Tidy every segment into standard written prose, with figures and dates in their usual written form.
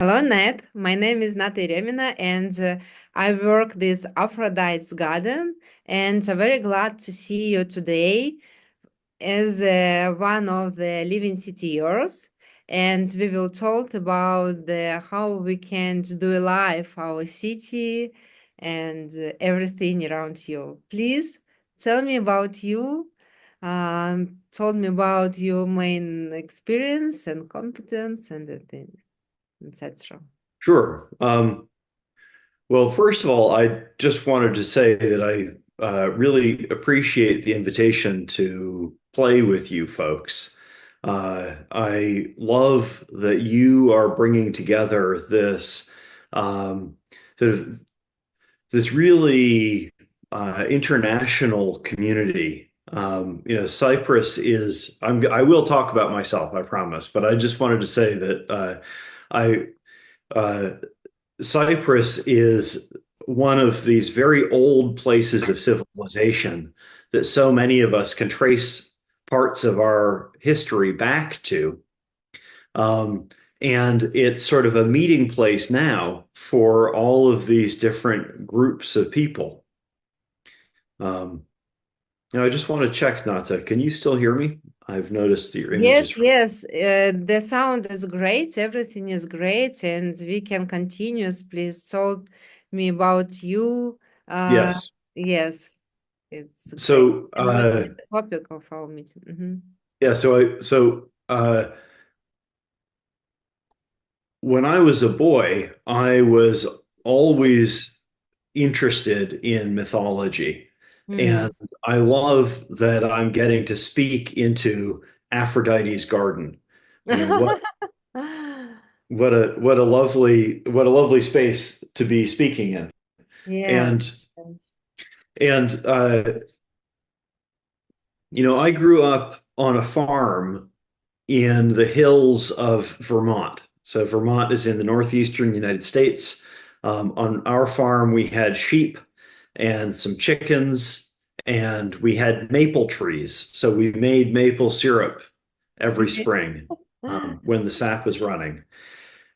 Hello, Ned. My name is Nata Eremina, and I work this Aphrodite's garden. And I'm very glad to see you today as one of the living CTOs. And we will talk about how we can do life, our city, and everything around you. Please tell me about you. Told me about your main experience and competence and the thing, etc. Sure. Well, first of all, I just wanted to say that I really appreciate the invitation to play with you folks. I love that you are bringing together this um, sort of this really international community. Cyprus is. I will talk about myself, I promise, but I just wanted to say that I. Uh, Cyprus is one of these very old places of civilization that so many of us can trace parts of our history back to. Um, and it's sort of a meeting place now for all of these different groups of people. Um, I just want to check, Nata, can you still hear me? I've noticed that your image Yes, is. yes. The sound is great. Everything is great, and we can continue. Please told me about you. Uh, Yes. yes, it's great. So, And what is the topic of our meeting? yeah, when I was a boy, I was always interested in mythology. And Hmm. I love that I'm getting to speak into Aphrodite's garden. I mean, what a lovely space to be speaking in. Yes. And Yes. and I grew up on a farm in the hills of Vermont. So Vermont is in the northeastern United States. On our farm, we had sheep and some chickens, and we had maple trees. So we made maple syrup every spring when the sap was running.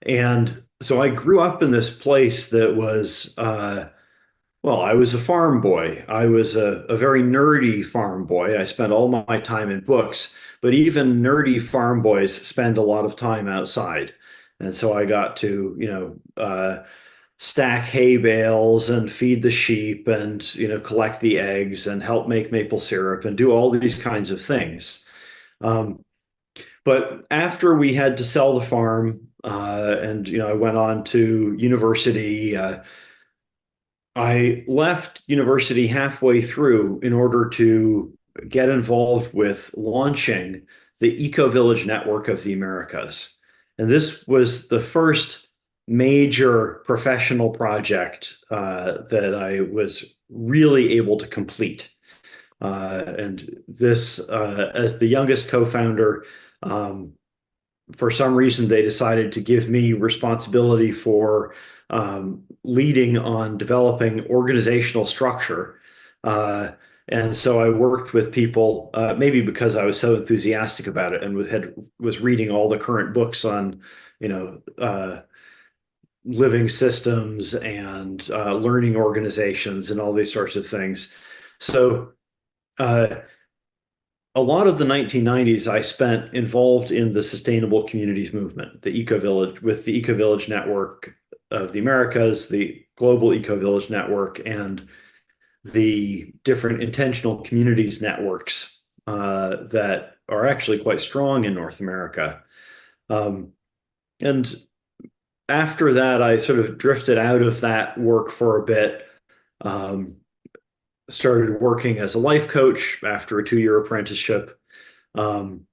And so I grew up in this place that was well, I was a farm boy. I was a very nerdy farm boy. I spent all my time in books, but even nerdy farm boys spend a lot of time outside. And so I got to, stack hay bales and feed the sheep and, collect the eggs and help make maple syrup and do all these kinds of things. Um, but after we had to sell the farm, and, I went on to university. I left university halfway through in order to get involved with launching the Eco Village Network of the Americas. And this was the first major professional project that I was really able to complete. And this, as the youngest co-founder, um, for some reason, they decided to give me responsibility for leading on developing organizational structure. Uh, and so I worked with people, maybe because I was so enthusiastic about it and was reading all the current books on, you know, uh, living systems and learning organizations and all these sorts of things. So uh, a lot of the 1990s I spent involved in the sustainable communities movement, the Eco Village, with the Eco Village Network of the Americas, the Global Eco Village Network, and the different intentional communities networks that are actually quite strong in North America. Um, and after that, I sort of drifted out of that work for a bit. Um, Started working as a life coach after a 2-year apprenticeship. Um,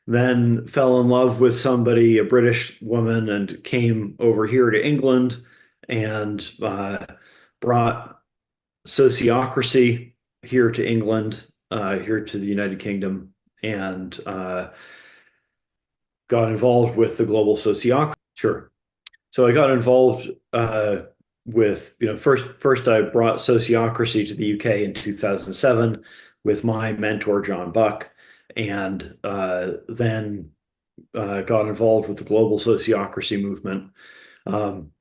then fell in love with somebody, a British woman, and came over here to England and brought sociocracy here to England, here to the United Kingdom, and got involved with the global sociocracy. Sure. So I got involved with, first I brought sociocracy to the UK in 2007 with my mentor, John Buck, and then got involved with the global sociocracy movement. Um,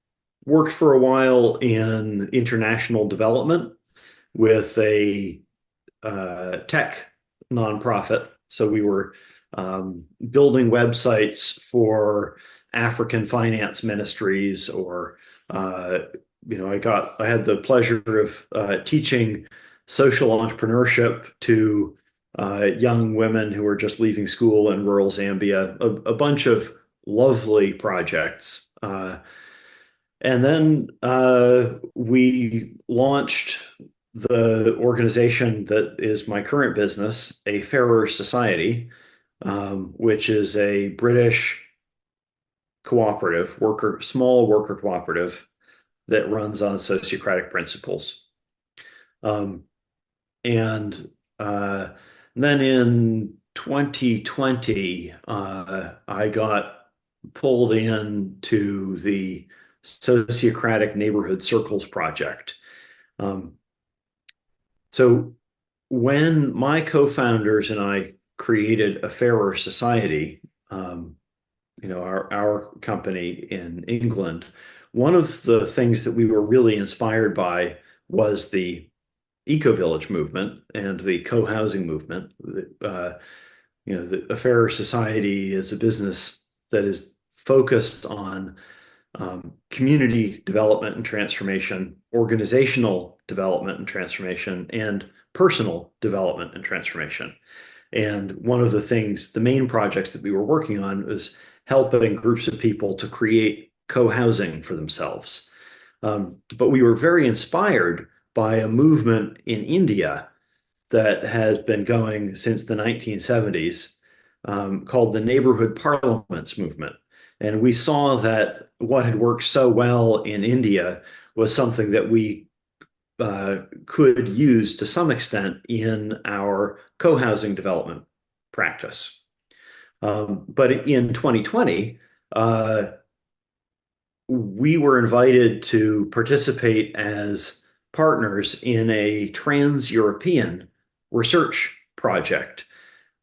Worked for a while in international development with a tech nonprofit. So we were building websites for African finance ministries, or I had the pleasure of teaching social entrepreneurship to young women who were just leaving school in rural Zambia. A bunch of lovely projects. And then we launched the organization that is my current business, a Fairer Society, which is a British small worker cooperative that runs on sociocratic principles. Um, and then in 2020, I got pulled into the Sociocratic Neighborhood Circles project. Um, so when my co-founders and I created a fairer society, um, our company in England, one of the things that we were really inspired by was the eco-village movement and the co-housing movement. A fairer society is a business that is focused on community development and transformation, organizational development and transformation, and personal development and transformation. And one of the main projects that we were working on was helping groups of people to create co-housing for themselves. But we were very inspired by a movement in India that has been going since the 1970s, called the Neighborhood Parliaments movement. And we saw that what had worked so well in India was something that we could use to some extent in our co-housing development practice. But in 2020, we were invited to participate as partners in a trans-European research project,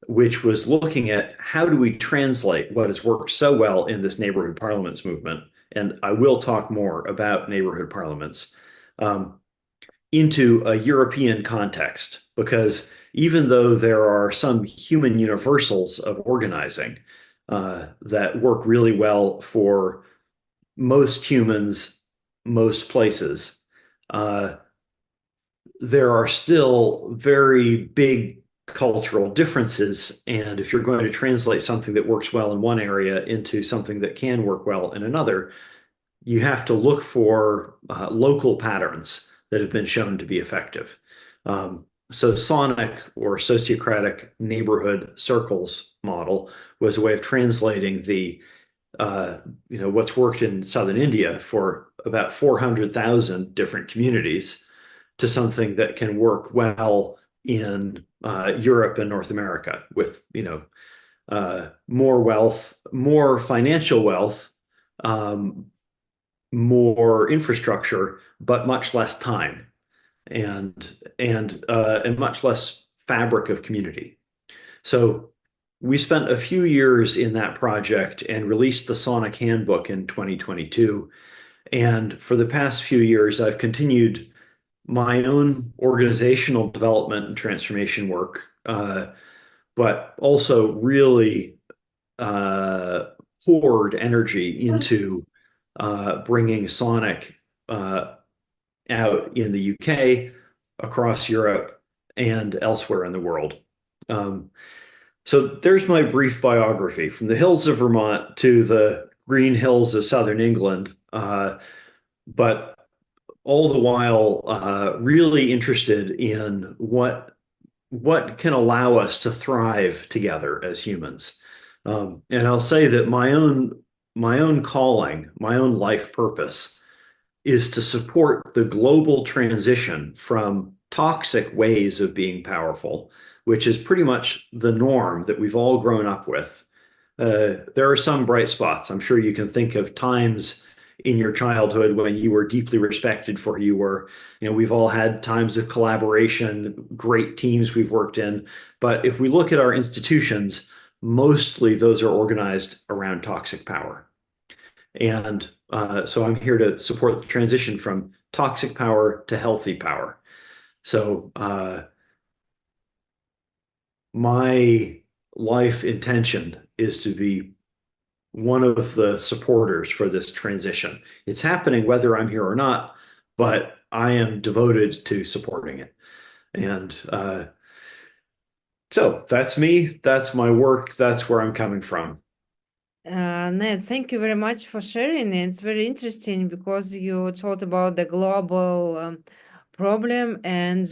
which was looking at how do we translate what has worked so well in this neighborhood parliaments movement, and I will talk more about neighborhood parliaments, um, into a European context. Because even though there are some human universals of organizing that work really well for most humans, most places, uh, there are still very big cultural differences. And if you're going to translate something that works well in one area into something that can work well in another, you have to look for local patterns that have been shown to be effective. So Sonic, or sociocratic neighborhood circles model, was a way of translating what's worked in southern India for about 400,000 different communities to something that can work well in Europe and North America with, more wealth, more financial wealth, um, more infrastructure, but much less time and much less fabric of community. So we spent a few years in that project and released the Sonic Handbook in 2022. And for the past few years, I've continued my own organizational development and transformation work, but also really uh, poured energy into bringing Sonic out in the UK, across Europe, and elsewhere in the world. Um, so there's my brief biography from the hills of Vermont to the green hills of southern England, but all the while really interested in what can allow us to thrive together as humans. And I'll say that my own calling, my own life purpose, is to support the global transition from toxic ways of being powerful, which is pretty much the norm that we've all grown up with. There are some bright spots. I'm sure you can think of times in your childhood when you were deeply respected for who you were. We've all had times of collaboration, great teams we've worked in. But if we look at our institutions, mostly those are organized around toxic power. And so I'm here to support the transition from toxic power to healthy power. So my life intention is to be one of the supporters for this transition. It's happening whether I'm here or not, but I am devoted to supporting it. And so that's me, that's my work, that's where I'm coming from. Ned, thank you very much for sharing. It's very interesting because you talked about the global problem, and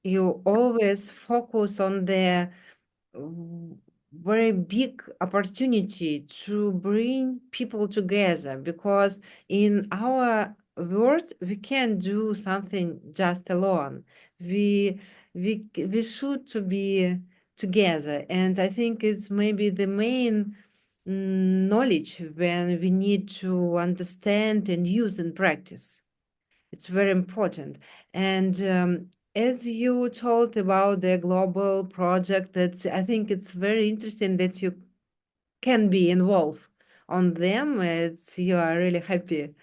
you always focus on the w- very big opportunity to bring people together, because in our world we can't do something just alone. We should to be together, and I think it's maybe the main knowledge when we need to understand and use and practice. It's very important. And as you told about the global project, that's I think it's very interesting that you can be involved on them. It's you are really happy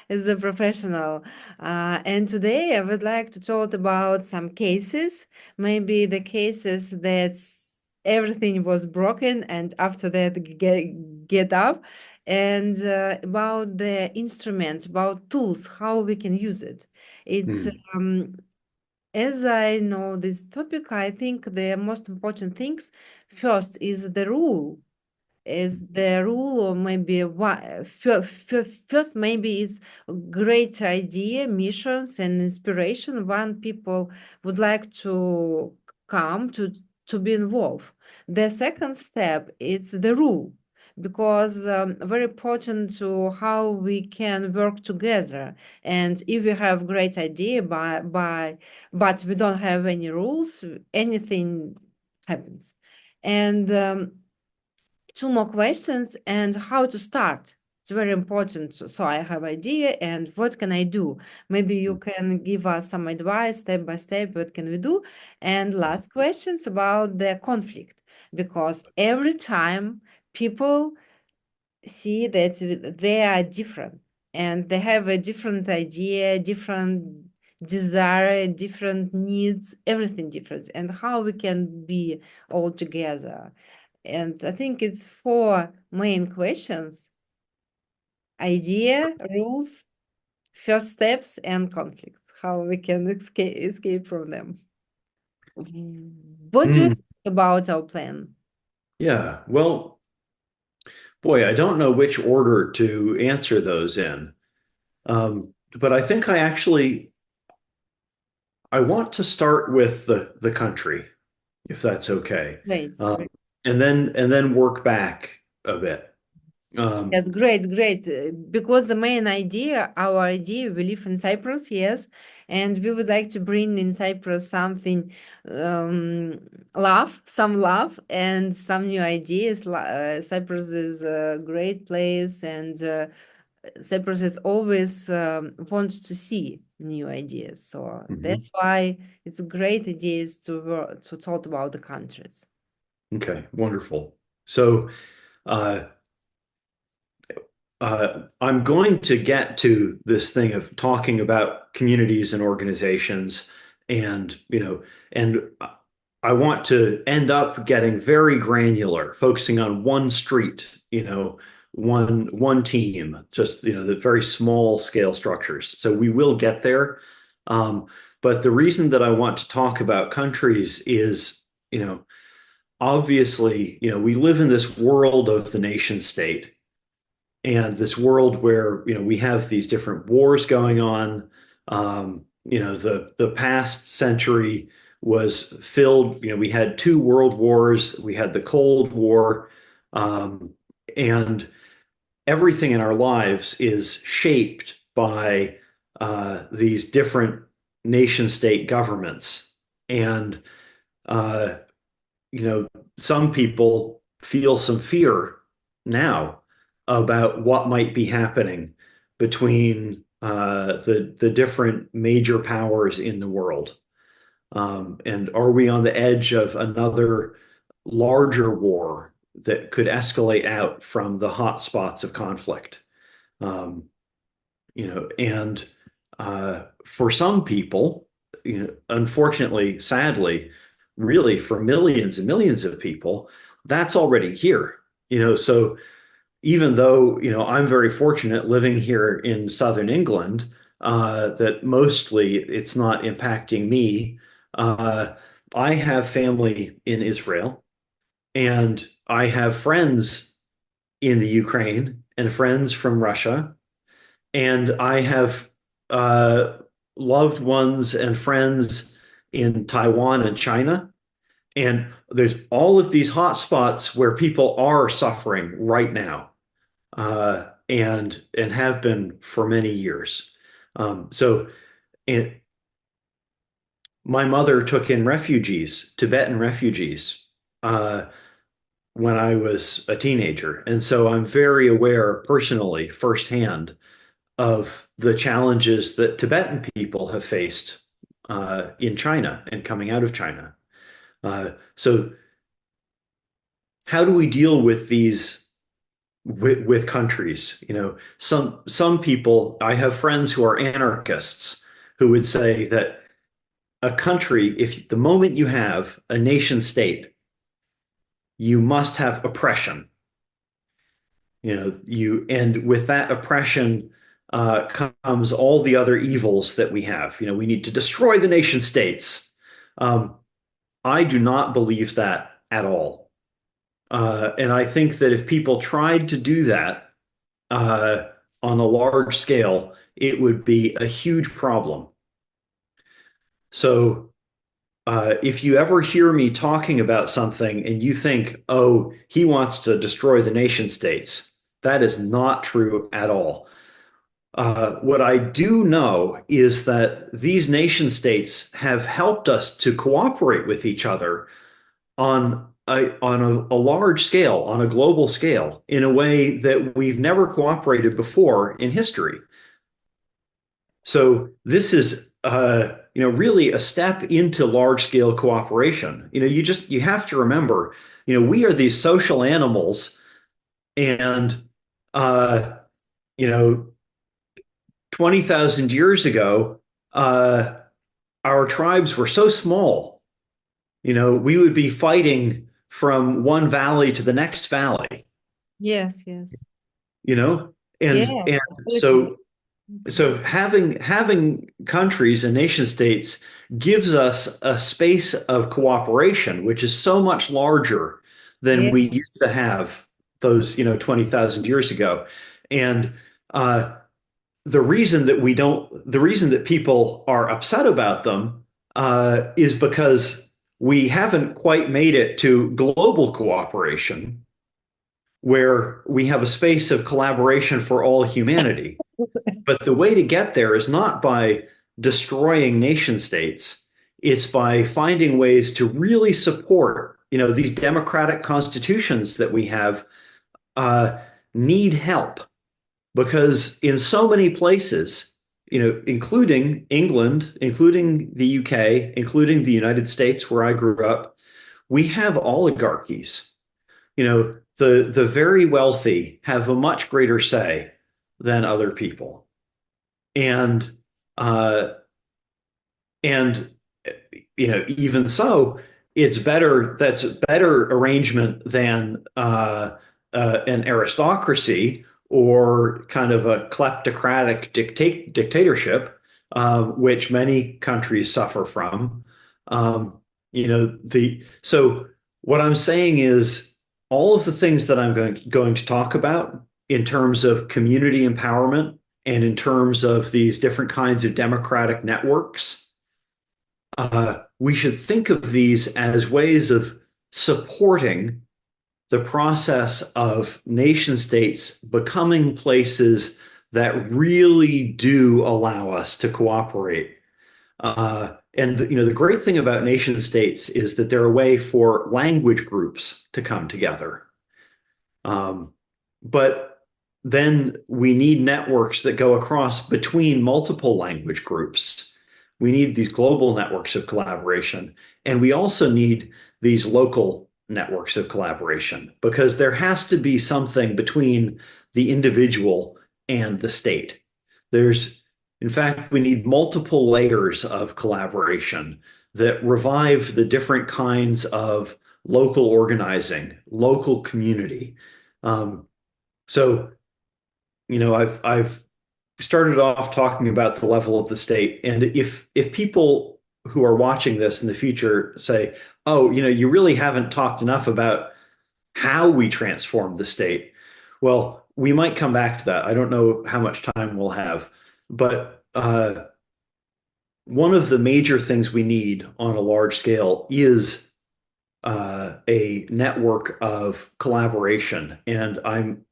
as a professional. And today I would like to talk about some cases, maybe the cases that everything was broken and after that get up, and about the instruments, about tools, how we can use it. It's Hmm. um, as I know this topic, I think the most important things first is the rule, or maybe first maybe it's a great idea, missions and inspiration when people would like to come to be involved. The second step is the rule, because very important to how we can work together. And if we have great idea but we don't have any rules, anything happens. And two more questions, and how to start. It's very important. So I have idea, and what can I do? Maybe you can give us some advice step by step. What can we do? And last questions about the conflict, because every time people see that they are different and they have a different idea, different desire, different needs, everything different, and how we can be all together. And I think it's four main questions: idea, rules, first steps, and conflicts. How we can escape from them. What do you Hmm. think about our plan? Yeah, well, boy, I don't know which order to answer those in. But I think I want to start with the country, if that's okay. Great, Um, great. and then work back a bit. Um, Yes, great, great. Because the main idea, our idea, we live in Cyprus, yes, and we would like to bring in Cyprus something, some love, and some new ideas. Cyprus is a great place, and Cyprus is always wants to see new ideas. So mhm. that's why it's great ideas to talk about the countries. Okay, wonderful. So, uh, I'm going to get to this thing of talking about communities and organizations, and and I want to end up getting very granular, focusing on one street, one team, just the very small scale structures. So we will get there. Um, but the reason that I want to talk about countries is, obviously, we live in this world of the nation state and this world where we have these different wars going on. The past century was filled. We had two world wars. We had the Cold War, and everything in our lives is shaped by these different nation state governments. And uh, you know, some people feel some fear now about what might be happening between the different major powers in the world. And are we on the edge of another larger war that could escalate out from the hot spots of conflict. Um, and for some people, unfortunately, sadly, really for millions and millions of people, that's already here. So even though, I'm very fortunate living here in Southern England, that mostly it's not impacting me. Uh, I have family in Israel and I have friends in the Ukraine and friends from Russia. And I have uh, loved ones and friends in Taiwan and China. And there's all of these hot spots where people are suffering right now, and have been for many years. So it, my mother took in refugees, Tibetan refugees, uh, when I was a teenager. And so I'm very aware personally, firsthand, of the challenges that Tibetan people have faced in China and coming out of China. So how do we deal with these with countries? Some people, I have friends who are anarchists who would say that a country, if the moment you have a nation state, you must have oppression. And with that oppression comes all the other evils that we have. We need to destroy the nation states. Um, I do not believe that at all. And I think that if people tried to do that uh, on a large scale, it would be a huge problem. So if you ever hear me talking about something and you think, oh, he wants to destroy the nation states, that is not true at all. What I do know is that these nation states have helped us to cooperate with each other on a large scale, on a global scale, in a way that we've never cooperated before in history. So this is, really a step into large scale cooperation. You have to remember, we are these social animals, and uh, you know, 20,000 years ago, uh, our tribes were so small. We would be fighting from one valley to the next valley, Yes, yes. you know, Yes, and absolutely. so so having countries and nation states gives us a space of cooperation, which is so much larger than Yeah, we used to have those, 20,000 years ago. And uh, the reason that people are upset about them is because we haven't quite made it to global cooperation where we have a space of collaboration for all humanity. But the way to get there is not by destroying nation states. It's by finding ways to really support, these democratic constitutions that we have uh, need help because in so many places, including England, including the UK, including the United States, where I grew up, we have oligarchies. The very wealthy have a much greater say than other people, and uh, and even so, it's better. That's a better arrangement than an aristocracy or kind of a kleptocratic dictatorship, which many countries suffer from. The so what I'm saying is all of the things that I'm going to talk about in terms of community empowerment and in terms of these different kinds of democratic networks, we should think of these as ways of supporting the process of nation states becoming places that really do allow us to cooperate. And the great thing about nation states is that they're a way for language groups to come together. Um, but then we need networks that go across between multiple language groups. We need these global networks of collaboration. And we also need these local networks of collaboration because there has to be something between the individual and the state. There's, in fact, we need multiple layers of collaboration that revive the different kinds of local organizing, local community. Um, so, I've started off talking about the level of the state, and if people who are watching this in the future say, "Oh, you really haven't talked enough about how we transform the state," well, we might come back to that. I don't know how much time we'll have, but one of the major things we need on a large scale is a network of collaboration. And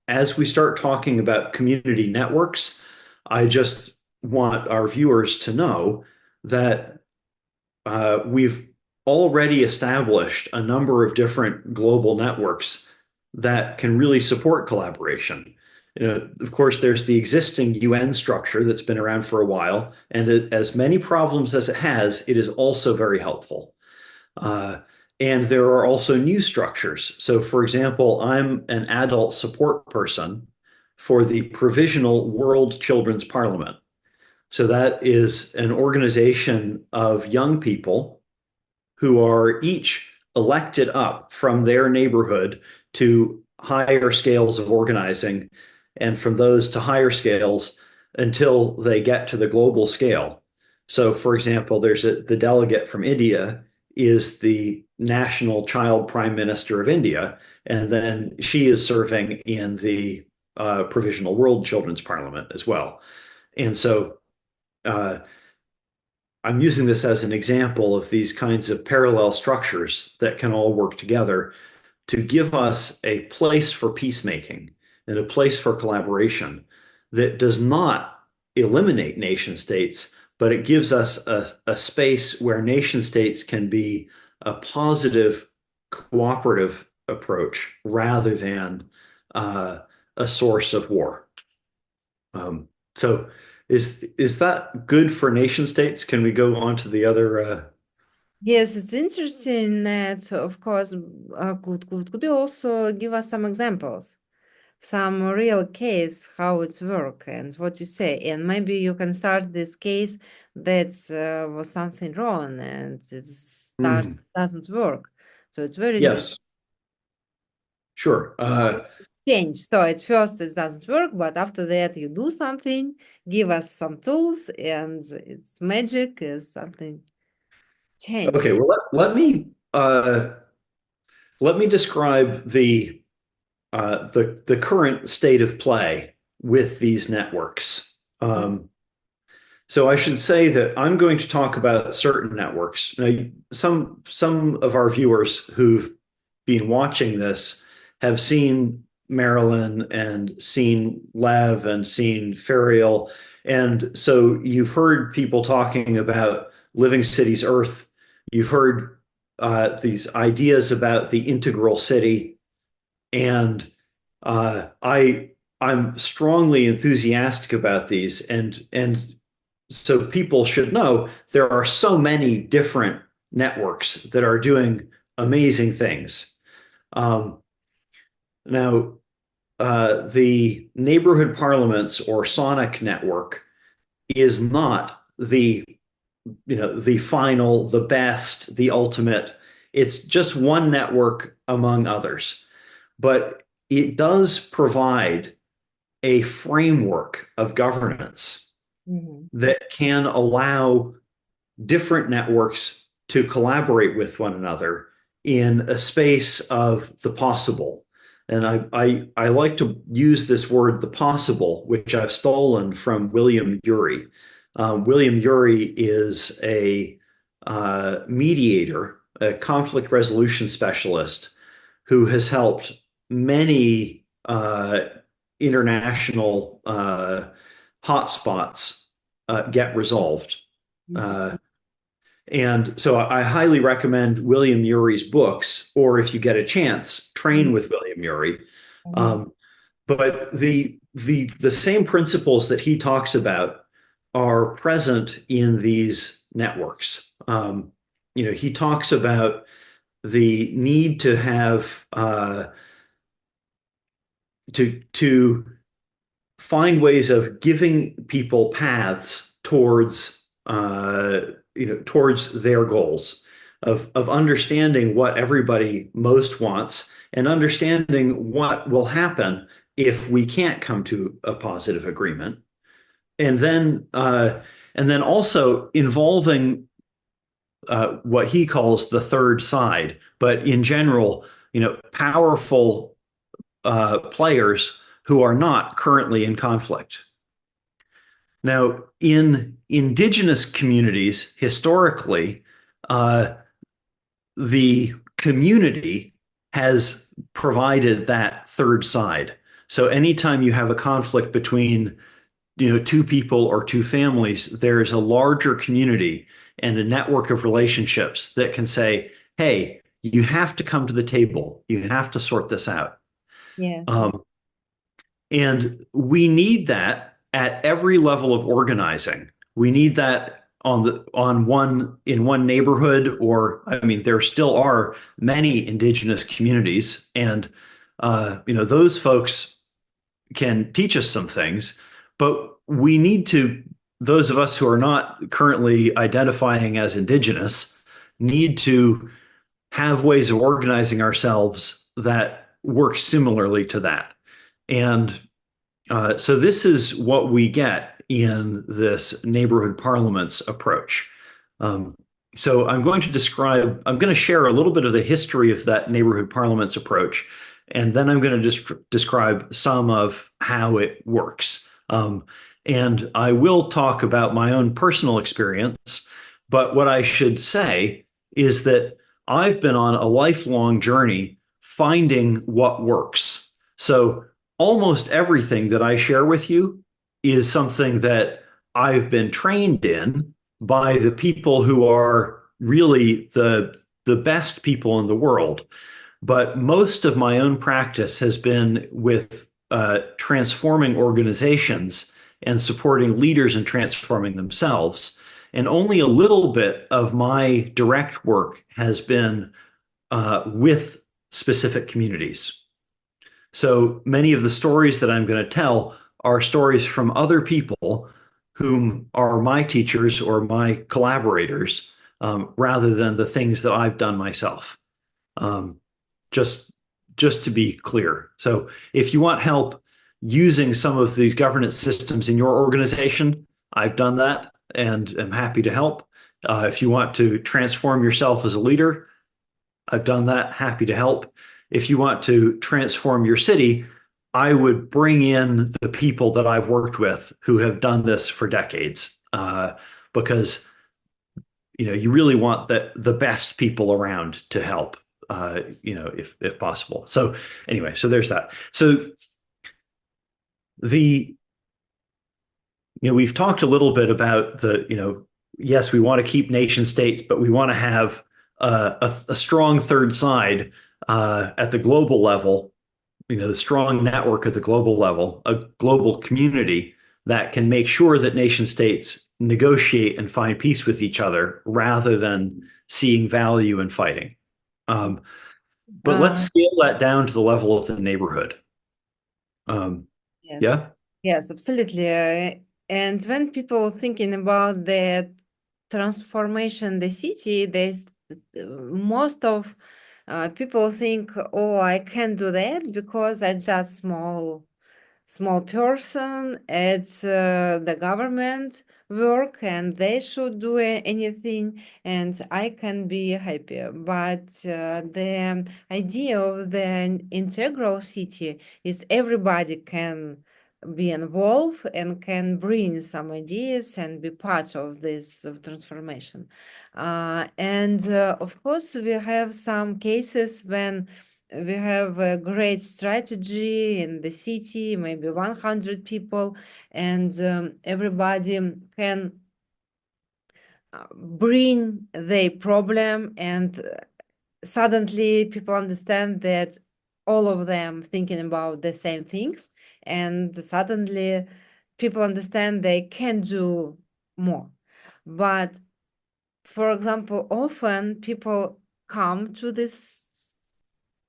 as we start talking about community networks, I just want our viewers to know that we've already established a number of different global networks that can really support collaboration. Of course, there's the existing UN structure that's been around for a while, and as many problems as it has, it is also very helpful. Uh, and there are also new structures. So, for example, I'm an adult support person for the Provisional World Children's Parliament. So, that is an organization of young people who are each elected up from their neighborhood to higher scales of organizing, and from those to higher scales until they get to the global scale. So, for example, the delegate from India is the National Child Prime Minister of India, and then she is serving in the Provisional World Children's Parliament as well. And so uh, I'm using this as an example of these kinds of parallel structures that can all work together to give us a place for peacemaking and a place for collaboration that does not eliminate nation states, but it gives us a space where nation states can be a positive, cooperative approach rather than a source of war. So is that good for nation states? Can we go on to the other? Yes, it's interesting that, of course, could you also give us some examples, some real case, how it's work and what you say? And maybe you can start this case that was something wrong and Hmm. doesn't work. So it's very interesting. Yes, sure. Change. So at first it doesn't work, but after that you do something, give us some tools, and it's magic is something change. Okay, well let me describe the current state of play with these networks. So I should say that I'm going to talk about certain networks. Now, some of our viewers who've been watching this have seen Marilyn and seen Lev and seen Ferial. And so you've heard people talking about Living Cities Earth. You've heard these ideas about the integral city. And I'm strongly enthusiastic about these. And so people should know there are so many different networks that are doing amazing things. Um, now, the neighborhood parliaments or Sonic network is not the final, the best, the ultimate. It's just one network among others, but it does provide a framework of governance Mhm. that can allow different networks to collaborate with one another in a space of the possible. And I like to use this word, the possible, which I've stolen from William Ury. William Ury is a mediator, a conflict resolution specialist who has helped many international hotspots get resolved. Uh, Interesting. and so I highly recommend William Ury's books, or if you get a chance, train with William Ury. Mhm. Um, but the same principles that he talks about are present in these networks. He talks about the need to have to find ways of giving people paths towards towards their goals of understanding what everybody most wants and understanding what will happen if we can't come to a positive agreement and then also involving what he calls the third side, but in general, powerful players who are not currently in conflict. Now, in indigenous communities, historically, uh, the community has provided that third side. So anytime you have a conflict between two people or two families, there's a larger community and a network of relationships that can say, hey, you have to come to the table. You have to sort this out. Yes. Um, and we need that at every level of organizing. We need that on one in one neighborhood, or I mean, there still are many indigenous communities, and those folks can teach us some things, but we need to, those of us who are not currently identifying as indigenous, need to have ways of organizing ourselves that work similarly to that. And so this is what we get in this neighborhood parliaments approach. Um, so I'm going to share a little bit of the history of that neighborhood parliaments approach, and then I'm going to just describe some of how it works. And I will talk about my own personal experience, but what I should say is that I've been on a lifelong journey finding what works. So almost everything that I share with you is something that I've been trained in by the people who are really the best people in the world. But most of my own practice has been with transforming organizations and supporting leaders in transforming themselves. And only a little bit of my direct work has been with specific communities. So many of the stories that I'm going to tell are stories from other people whom are my teachers or my collaborators, rather than the things that I've done myself. Um, just just to be clear. So if you want help using some of these governance systems in your organization, I've done that and am happy to help. If you want to transform yourself as a leader, I've done that, happy to help. If you want to transform your city, I would bring in the people that I've worked with who have done this for decades, because you really want the best people around to help, if possible. So anyway, so there's that. So the we've talked a little bit about yes, we want to keep nation states, but we want to have a strong third side at the global level, the strong network at the global level, a global community that can make sure that nation states negotiate and find peace with each other rather than seeing value in fighting. But let's Uh, scale that down to the level of the neighborhood. Um, yes. yeah. Yes, absolutely. And when people thinking about the transformation the city, there's most of people think, oh, I can't do that because I just small person. It's the government work and they should do anything and I can be happy. But the idea of the integral city is everybody can be involved and can bring some ideas and be part of this transformation. And of course, we have some cases when we have a great strategy in the city, maybe 100 people, and everybody can bring their problem, and suddenly people understand that all of them thinking about the same things, and suddenly people understand they can do more. But for example, often people come to this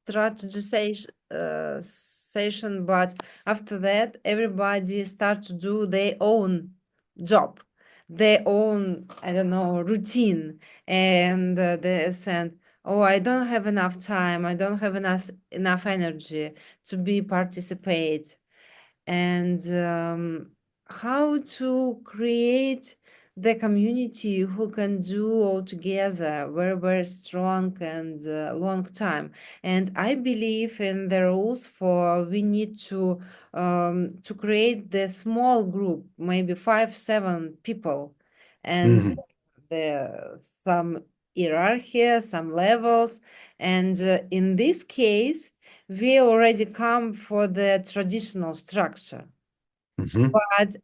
strategization session, but after that, everybody start to do their own job, their own, I don't know, routine, and they said, "Oh, I don't have enough time. I don't have enough energy to be participate." And how to create the community who can do all together very, very strong and long time. And I believe in the rules for we need to create the small group, maybe 5, 7 people, and Mhm. some hierarchy, some levels. And in this case, we already come for the traditional structure. Mhm. But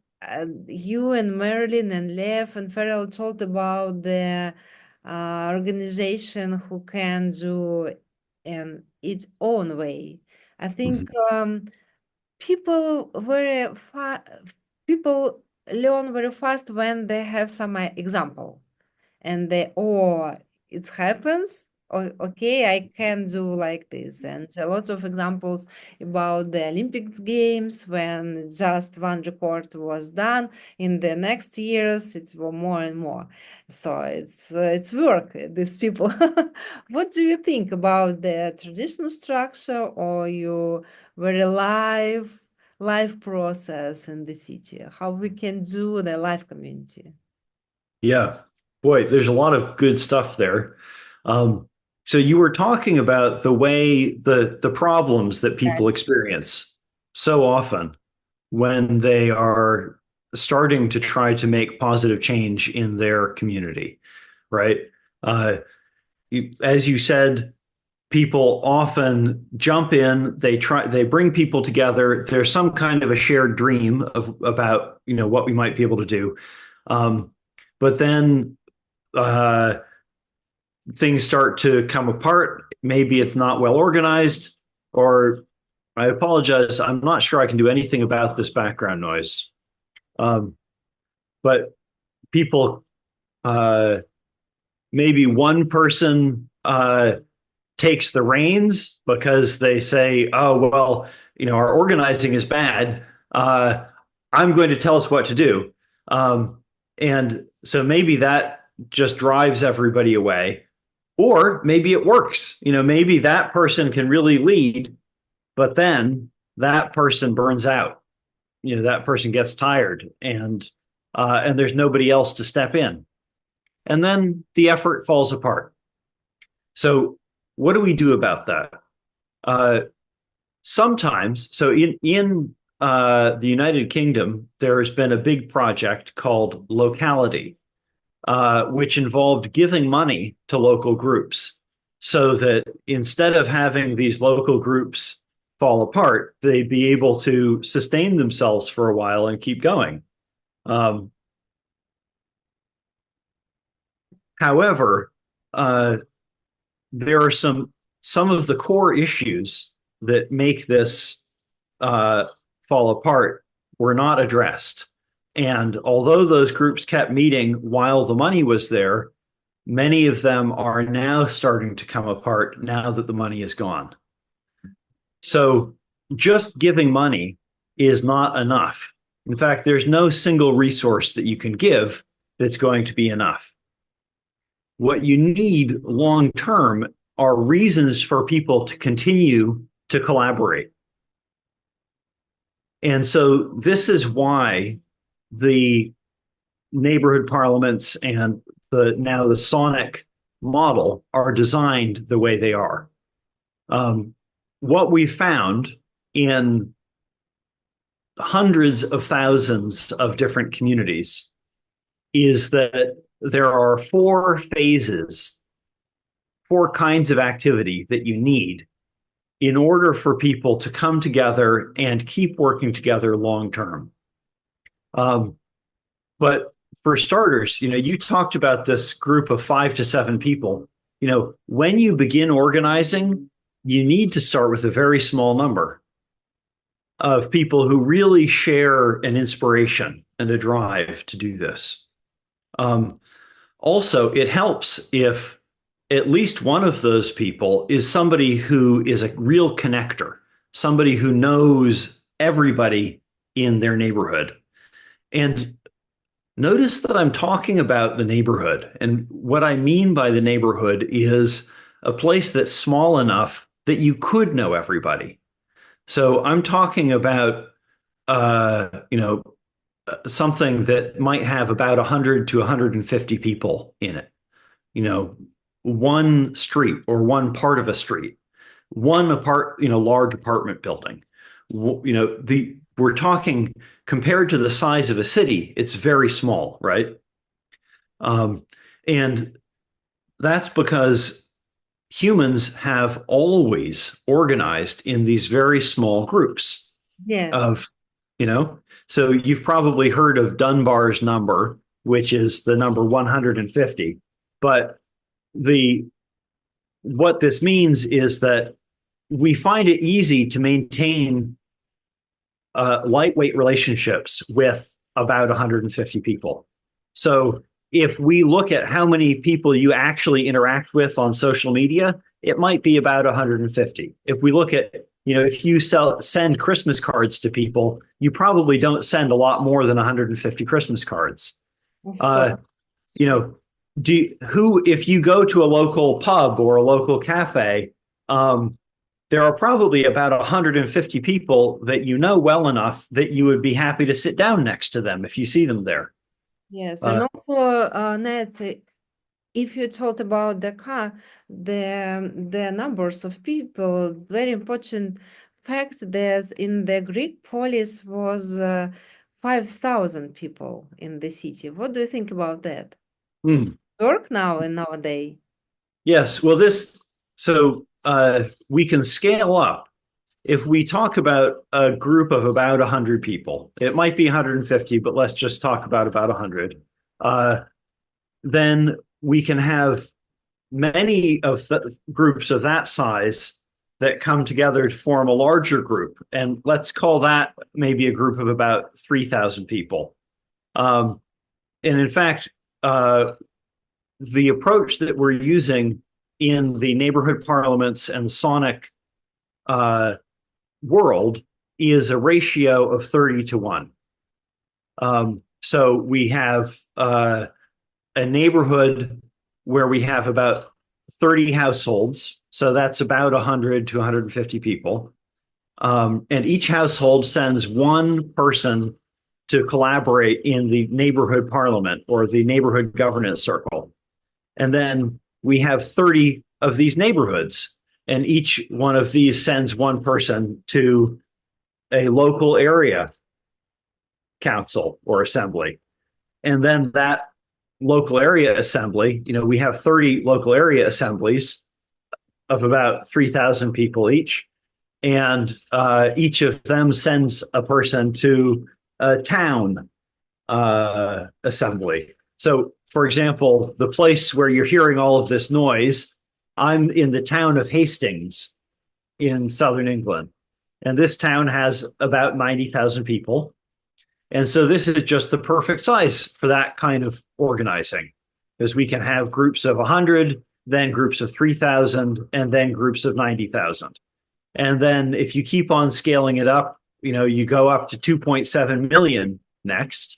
you and Marilyn and Lev and Farrell talked about the organization who can do in its own way. I think Mhm. people people learn very fast when they have some example and they, oh, it happens, okay, I can do like this. And a lot of examples about the Olympics games when just one record was done, in the next years it's more and more. So it's work, these people. What do you think about the traditional structure, or you very live process in the city, how we can do the live community? Yeah. Boy, there's a lot of good stuff there. Um, so you were talking about the way the problems that people experience so often when they are starting to try to make positive change in their community, right? Uh, as you said, people often jump in, they bring people together. There's some kind of a shared dream of about what we might be able to do, um, but then uh, things start to come apart. Maybe it's not well organized, or I apologize, I'm not sure I can do anything about this background noise. Um, but people, uh, maybe one person takes the reins because they say, "Oh well, our organizing is bad. Uh, I'm going to tell us what to do," and so maybe that just drives everybody away. Or maybe it works. Maybe that person can really lead, but then that person burns out. That person gets tired, and there's nobody else to step in, and then the effort falls apart. So, what do we do about that? Uh, Sometimes, so in the United Kingdom, there has been a big project called Locality, which involved giving money to local groups so that instead of having these local groups fall apart, they'd be able to sustain themselves for a while and keep going. Um, However, uh, there are some of the core issues that make this uh, fall apart were not addressed. And although those groups kept meeting while the money was there, many of them are now starting to come apart now that the money is gone. So just giving money is not enough. In fact, there's no single resource that you can give that's going to be enough. What you need long term are reasons for people to continue to collaborate. And so this is why the neighborhood parliaments and the Sonic model are designed the way they are. Um, what we found in hundreds of thousands of different communities is that there are four phases, four kinds of activity that you need in order for people to come together and keep working together long term. Um, but for starters, you talked about this group of 5 to 7 people. When you begin organizing, you need to start with a very small number of people who really share an inspiration and a drive to do this. Also, it helps if at least one of those people is somebody who is a real connector, somebody who knows everybody in their neighborhood. And notice that I'm talking about the neighborhood. And what I mean by the neighborhood is a place that's small enough that you could know everybody. So I'm talking about, something that might have about 100 to 150 people in it. You know, one street or one part of a street, large apartment building. We're talking compared to the size of a city, it's very small, right? Um, and that's because humans have always organized in these very small groups Yes. of, you know, so you've probably heard of Dunbar's number, which is the number 150. But the what this means is that we find it easy to maintain lightweight relationships with about 150 people. So if we look at how many people you actually interact with on social media, it might be about 150. If we look at, if you send Christmas cards to people, you probably don't send a lot more than 150 Christmas cards. Of Uh, course. you know, if you go to a local pub or a local cafe, um, there are probably about 150 people that you know well enough that you would be happy to sit down next to them if you see them there. Yes, and Uh, also, Ned, if you talked about the car, the numbers of people, very important fact that in the Greek polis was 5,000 people in the city. What do you think about that? hmm. Work now and nowadays? Yes, well, we can scale up. If we talk about a group of about 100 people, it might be 150, but let's just talk about 100. Uh, then we can have many of the groups of that size that come together to form a larger group. And let's call that maybe a group of about 3,000 people. Um, and in fact, the approach that we're using in the neighborhood parliaments and Sonic uh, world is a ratio of 30 to 1. So we have a neighborhood where we have about 30 households. So that's about 100 to 150 people. And each household sends one person to collaborate in the neighborhood parliament or the neighborhood governance circle. And then we have 30 of these neighborhoods, and each one of these sends one person to a local area council or assembly. And then that local area assembly, we have 30 local area assemblies of about 3,000 people each. And each of them sends a person to a town assembly. So, for example, the place where you're hearing all of this noise, I'm in the town of Hastings in southern England. And this town has about 90,000 people. And so this is just the perfect size for that kind of organizing, because we can have groups of 100, then groups of 3,000, and then groups of 90,000. And then if you keep on scaling it up, you go up to 2.7 million next.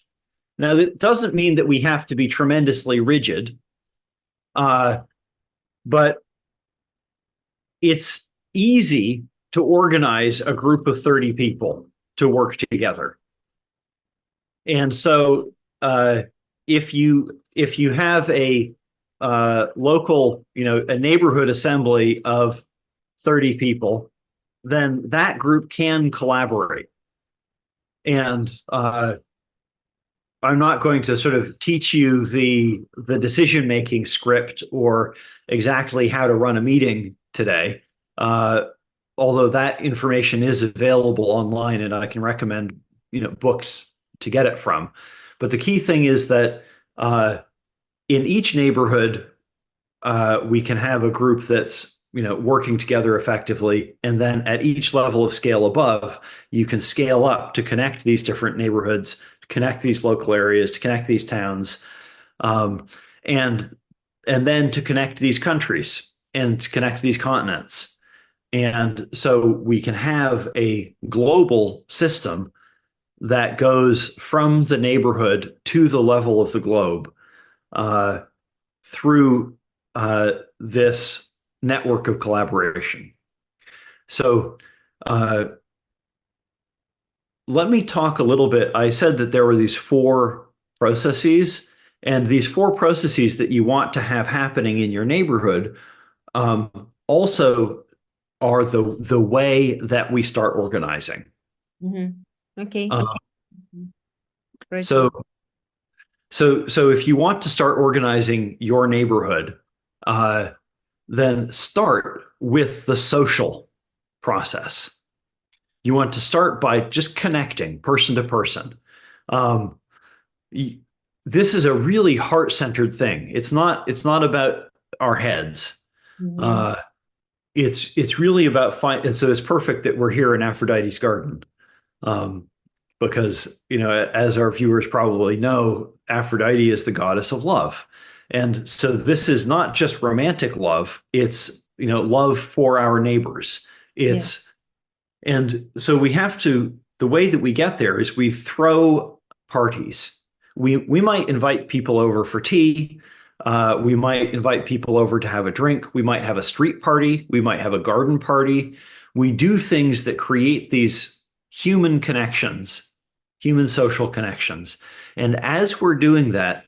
Now, that doesn't mean that we have to be tremendously rigid, but it's easy to organize a group of 30 people to work together. And so if you have a local, a neighborhood assembly of 30 people, then that group can collaborate. And I'm not going to sort of teach you the decision making script or exactly how to run a meeting today. Although that information is available online, and I can recommend books to get it from. But the key thing is that in each neighborhood, we can have a group that's working together effectively, and then at each level of scale above, you can scale up to connect these different neighborhoods, to connect these local areas, to connect these towns, and and then to connect these countries and to connect these continents. And so we can have a global system that goes from the neighborhood to the level of the globe uh, through this network of collaboration. So uh, let me talk a little bit. I said that there were these four processes, and these four processes that you want to have happening in your neighborhood also are the way that we start organizing. Mhm. Okay. Uh, so Proceed. so if you want to start organizing your neighborhood, uh, then start with the social process. You want to start by just connecting person to person. Um, this is a really heart-centered thing. It's not about our heads. Mhm. Uh, it's really about and so it's perfect that we're here in Aphrodite's garden. Um, because, as our viewers probably know, Aphrodite is the goddess of love. And so this is not just romantic love, it's, love for our neighbors. Yeah. It's And so the way that we get there is we throw parties. We might invite people over for tea. We might invite people over to have a drink. We might have a street party. We might have a garden party. We do things that create these human connections, human social connections. And as we're doing that,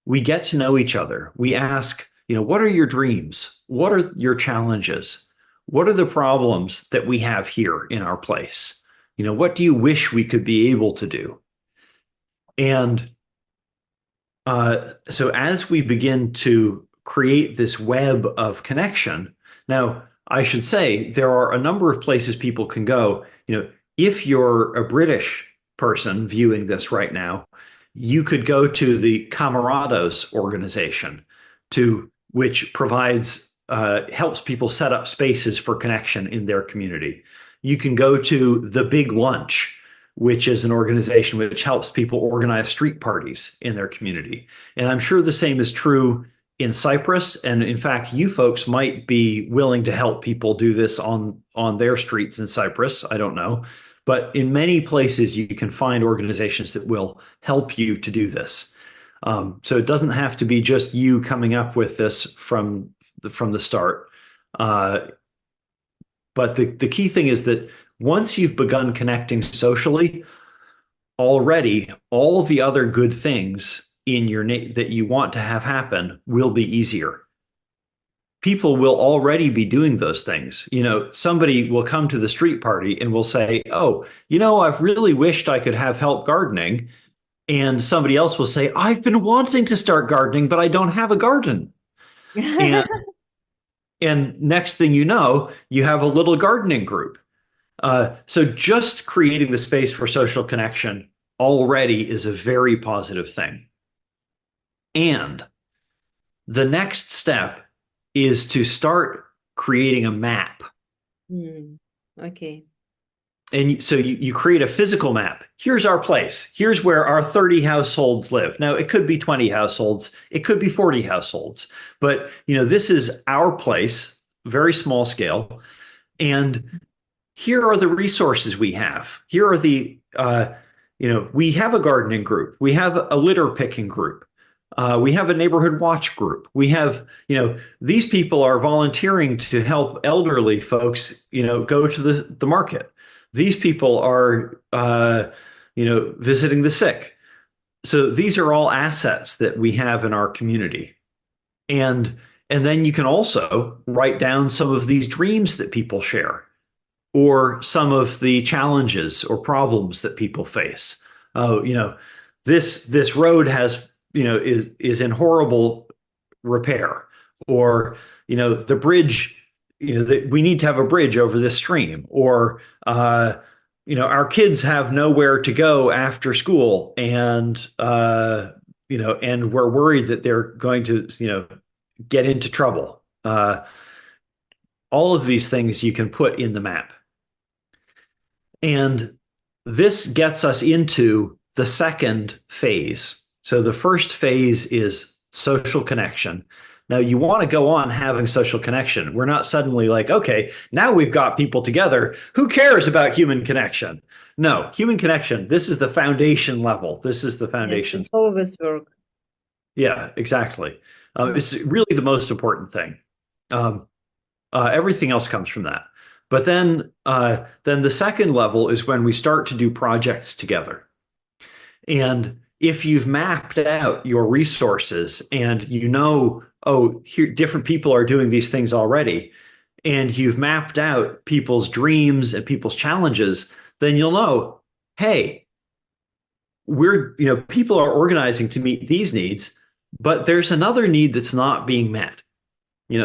we get to know each other. We ask, what are your dreams? What are your challenges? What are the problems that we have here in our place? What do you wish we could be able to do? And so as we begin to create this web of connection, now I should say there are a number of places people can go. If you're a British person viewing this right now, you could go to the Camarados organization, to which provides helps people set up spaces for connection in their community. You can go to the Big Lunch, which is an organization which helps people organize street parties in their community. And I'm sure the same is true in Cyprus. And in fact, you folks might be willing to help people do this on their streets in Cyprus. I don't know. But in many places, you can find organizations that will help you to do this. So it doesn't have to be just you coming up with this from the start. Uh, but the key thing is that once you've begun connecting socially, already all of the other good things in that you want to have happen will be easier. People will already be doing those things. Somebody will come to the street party and will say, "Oh, I've really wished I could have help gardening." And somebody else will say, "I've been wanting to start gardening, but I don't have a garden." And next thing you know, you have a little gardening group. So just creating the space for social connection already is a very positive thing. And the next step is to start creating a map. Mm. Okay. And so you create a physical map. Here's our place. Here's where our 30 households live. Now, it could be 20 households, it could be 40 households, but this is our place, very small scale. And here are the resources we have. Here are we have a gardening group. We have a litter picking group. We have a neighborhood watch group. We have, these people are volunteering to help elderly folks, go to the market. These people are, visiting the sick. So these are all assets that we have in our community. And then you can also write down some of these dreams that people share, or some of the challenges or problems that people face. Oh, this road has, is in horrible repair, or the bridge, we need to have a bridge over this stream, or our kids have nowhere to go after school, and and we're worried that they're going to get into trouble. All of these things you can put in the map. And this gets us into the second phase. So the first phase is social connection. Now, you want to go on having social connection. We're not suddenly like, okay, now we've got people together. Who cares about human connection? No, human connection, this is the foundation level. This is the Yes, foundation. it's always work. Yeah, exactly. It's really the most important thing. Um, everything else comes from that. But then the second level is when we start to do projects together. And if you've mapped out your resources and you know, oh, here different people are doing these things already, and you've mapped out people's dreams and people's challenges, then you'll know, hey, people are organizing to meet these needs, but there's another need that's not being met.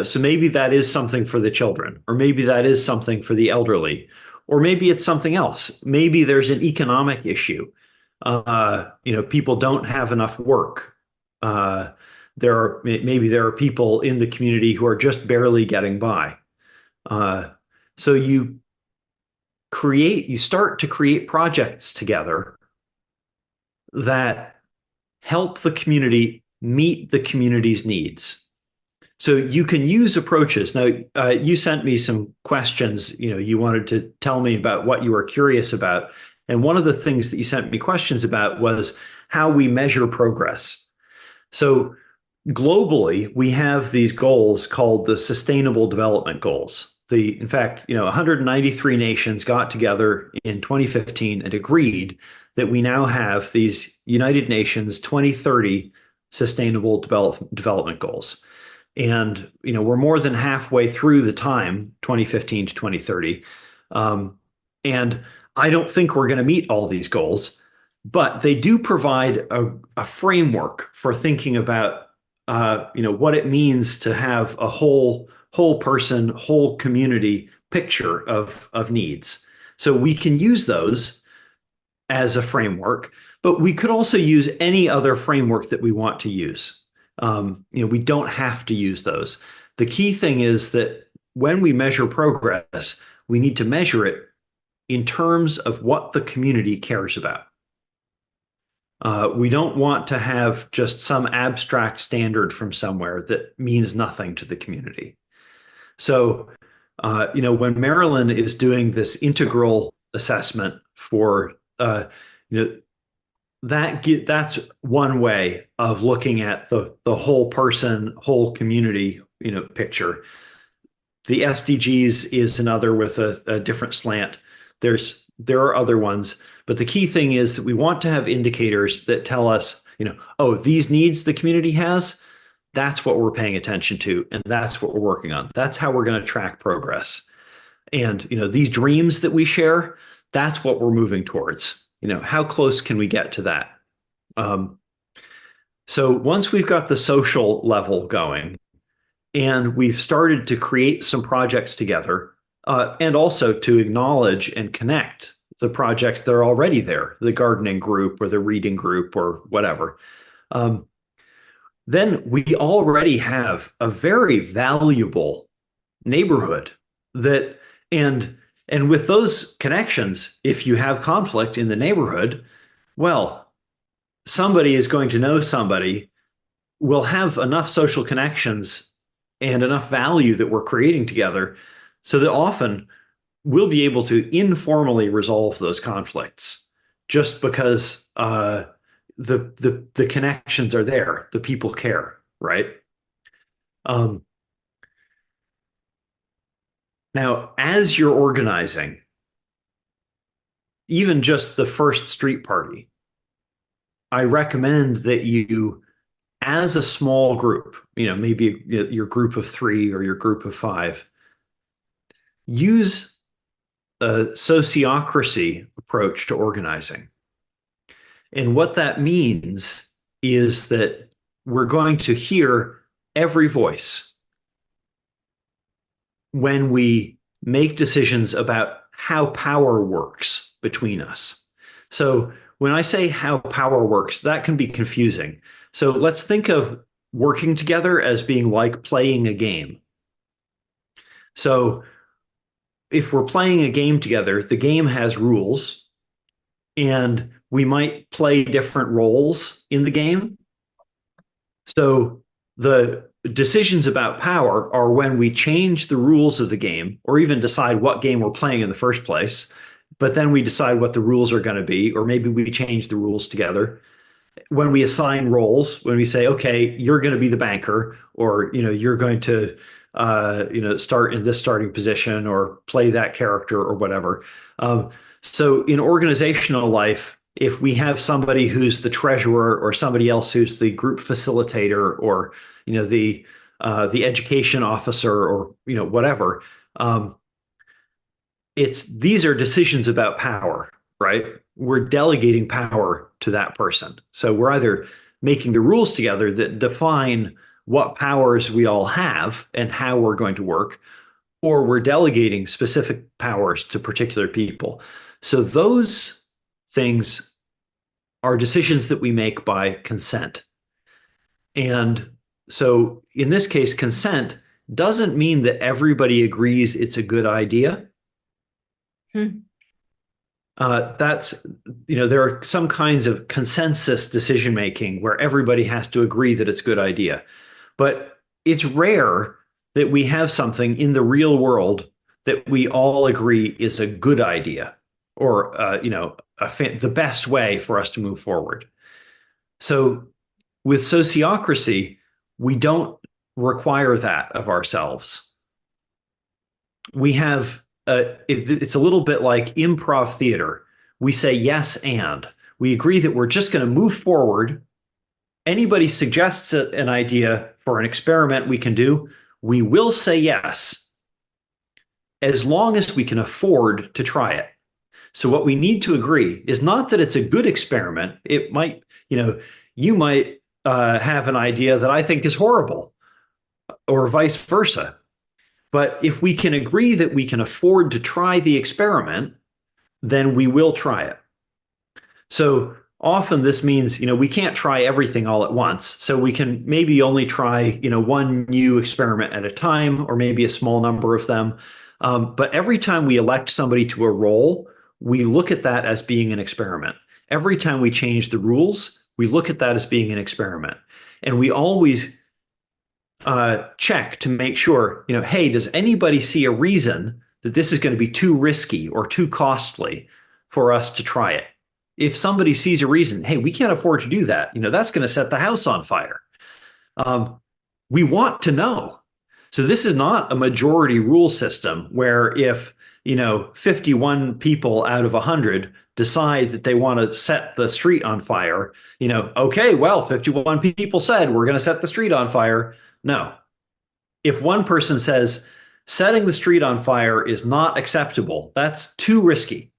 So maybe that is something for the children, or maybe that is something for the elderly, or maybe it's something else. Maybe there's an economic issue. People don't have enough work. Uh, maybe there are people in the community who are just barely getting by. Uh, so you start to create projects together that help the community meet the community's needs. So you can use approaches. Now, you sent me some questions. You wanted to tell me about what you were curious about. And one of the things that you sent me questions about was how we measure progress. So globally, we have these goals called the Sustainable Development Goals. In fact, 193 nations got together in 2015 and agreed that we now have these United Nations 2030 Sustainable Development Goals. And we're more than halfway through the time, 2015 to 2030. And I don't think we're going to meet all these goals, but they do provide a framework for thinking about what it means to have a whole person, whole community picture of needs. So we can use those as a framework, but we could also use any other framework that we want to use. We don't have to use those. The key thing is that when we measure progress, we need to measure it in terms of what the community cares about. We don't want to have just some abstract standard from somewhere that means nothing to the community. So, when Marilyn is doing this integral assessment for, you know, that's one way of looking at the whole person, whole community, picture. The SDGs is another with a different slant. There are other ones, but the key thing is that we want to have indicators that tell us, oh, these needs the community has, that's what we're paying attention to, and that's what we're working on. That's how we're going to track progress. And these dreams that we share, that's what we're moving towards. How close can we get to that? Um, so once we've got the social level going, and we've started to create some projects together, and also to acknowledge and connect the projects that are already there, the gardening group or the reading group or whatever. Then we already have a very valuable neighborhood that and with those connections, if you have conflict in the neighborhood, well, somebody is going to know somebody, will have enough social connections and enough value that we're creating together so that often we'll be able to informally resolve those conflicts just because the connections are there, the people care, right? Um, Now, as you're organizing, even just the first street party, I recommend that you, as a small group, maybe your group of 3 or your group of 5, use a sociocracy approach to organizing. And what that means is that we're going to hear every voice when we make decisions about how power works between us. So when I say how power works, that can be confusing. So let's think of working together as being like playing a game. So if we're playing a game together, the game has rules, and we might play different roles in the game. So the decisions about power are when we change the rules of the game or even decide what game we're playing in the first place, but then we decide what the rules are going to be, or maybe we change the rules together. When we assign roles, when we say, okay, you're going to be the banker, or you're going to start in this starting position or play that character or whatever. Um, so in organizational life, if we have somebody who's the treasurer or somebody else who's the group facilitator or the education officer or whatever, um, it's these are decisions about power, right? We're delegating power to that person. So we're either making the rules together that define what powers we all have and how we're going to work, or we're delegating specific powers to particular people. So those things are decisions that we make by consent. And so in this case, consent doesn't mean that everybody agrees it's a good idea. Hmm. That's, there are some kinds of consensus decision making where everybody has to agree that it's a good idea. But it's rare that we have something in the real world that we all agree is a good idea or, the best way for us to move forward. So with sociocracy, we don't require that of ourselves. We have it's a little bit like improv theater. We say yes, and we agree that we're just going to move forward. Anybody suggests an idea for an experiment we can do, we will say yes, as long as we can afford to try it. So what we need to agree is not that it's a good experiment. It might, you might have an idea that I think is horrible, or vice versa. But if we can agree that we can afford to try the experiment, then we will try it. So often this means, we can't try everything all at once. So we can maybe only try, one new experiment at a time, or maybe a small number of them. But every time we elect somebody to a role, we look at that as being an experiment. Every time we change the rules, we look at that as being an experiment. And we always check to make sure, hey, does anybody see a reason that this is going to be too risky or too costly for us to try it? If somebody sees a reason, hey, we can't afford to do that, that's going to set the house on fire. We want to know. So this is not a majority rule system where if 51 people out of 100 decide that they want to set the street on fire, okay, well, 51 people said we're going to set the street on fire. No. If one person says setting the street on fire is not acceptable, that's too risky,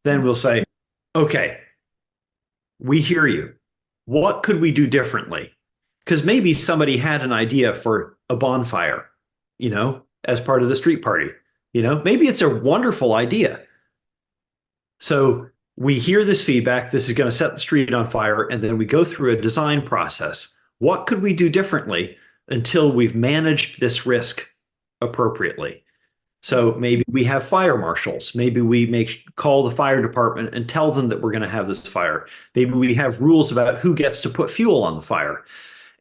then we'll say, okay, we hear you. What could we do differently? Because maybe somebody had an idea for a bonfire, as part of the street party. Maybe it's a wonderful idea. So we hear this feedback. This is going to set the street on fire. And then we go through a design process. What could we do differently until we've managed this risk appropriately? So maybe we have fire marshals. Maybe we call the fire department and tell them that we're going to have this fire. Maybe we have rules about who gets to put fuel on the fire.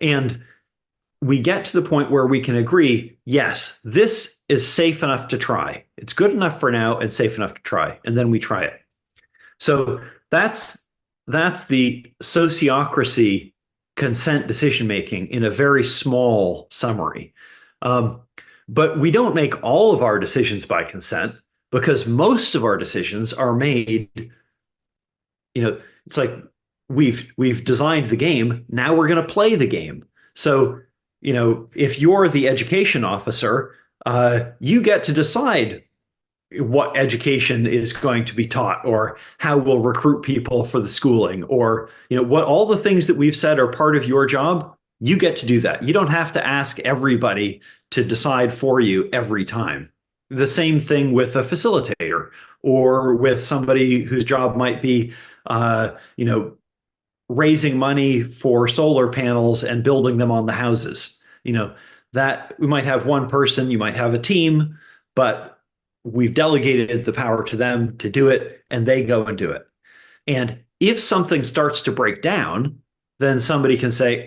And we get to the point where we can agree, yes, this is safe enough to try. It's good enough for now and safe enough to try. And then we try it. So that's the sociocracy consent decision making in a very small summary. But we don't make all of our decisions by consent because most of our decisions are made, it's like we've designed the game, now we're going to play the game. So, if you're the education officer, you get to decide what education is going to be taught or how we'll recruit people for the schooling or what all the things that we've said are part of your job. You get to do that. You don't have to ask everybody to decide for you every time. The same thing with a facilitator or with somebody whose job might be raising money for solar panels and building them on the houses. That we might have one person, you might have a team, but we've delegated the power to them to do it, and they go and do it. And if something starts to break down, then somebody can say,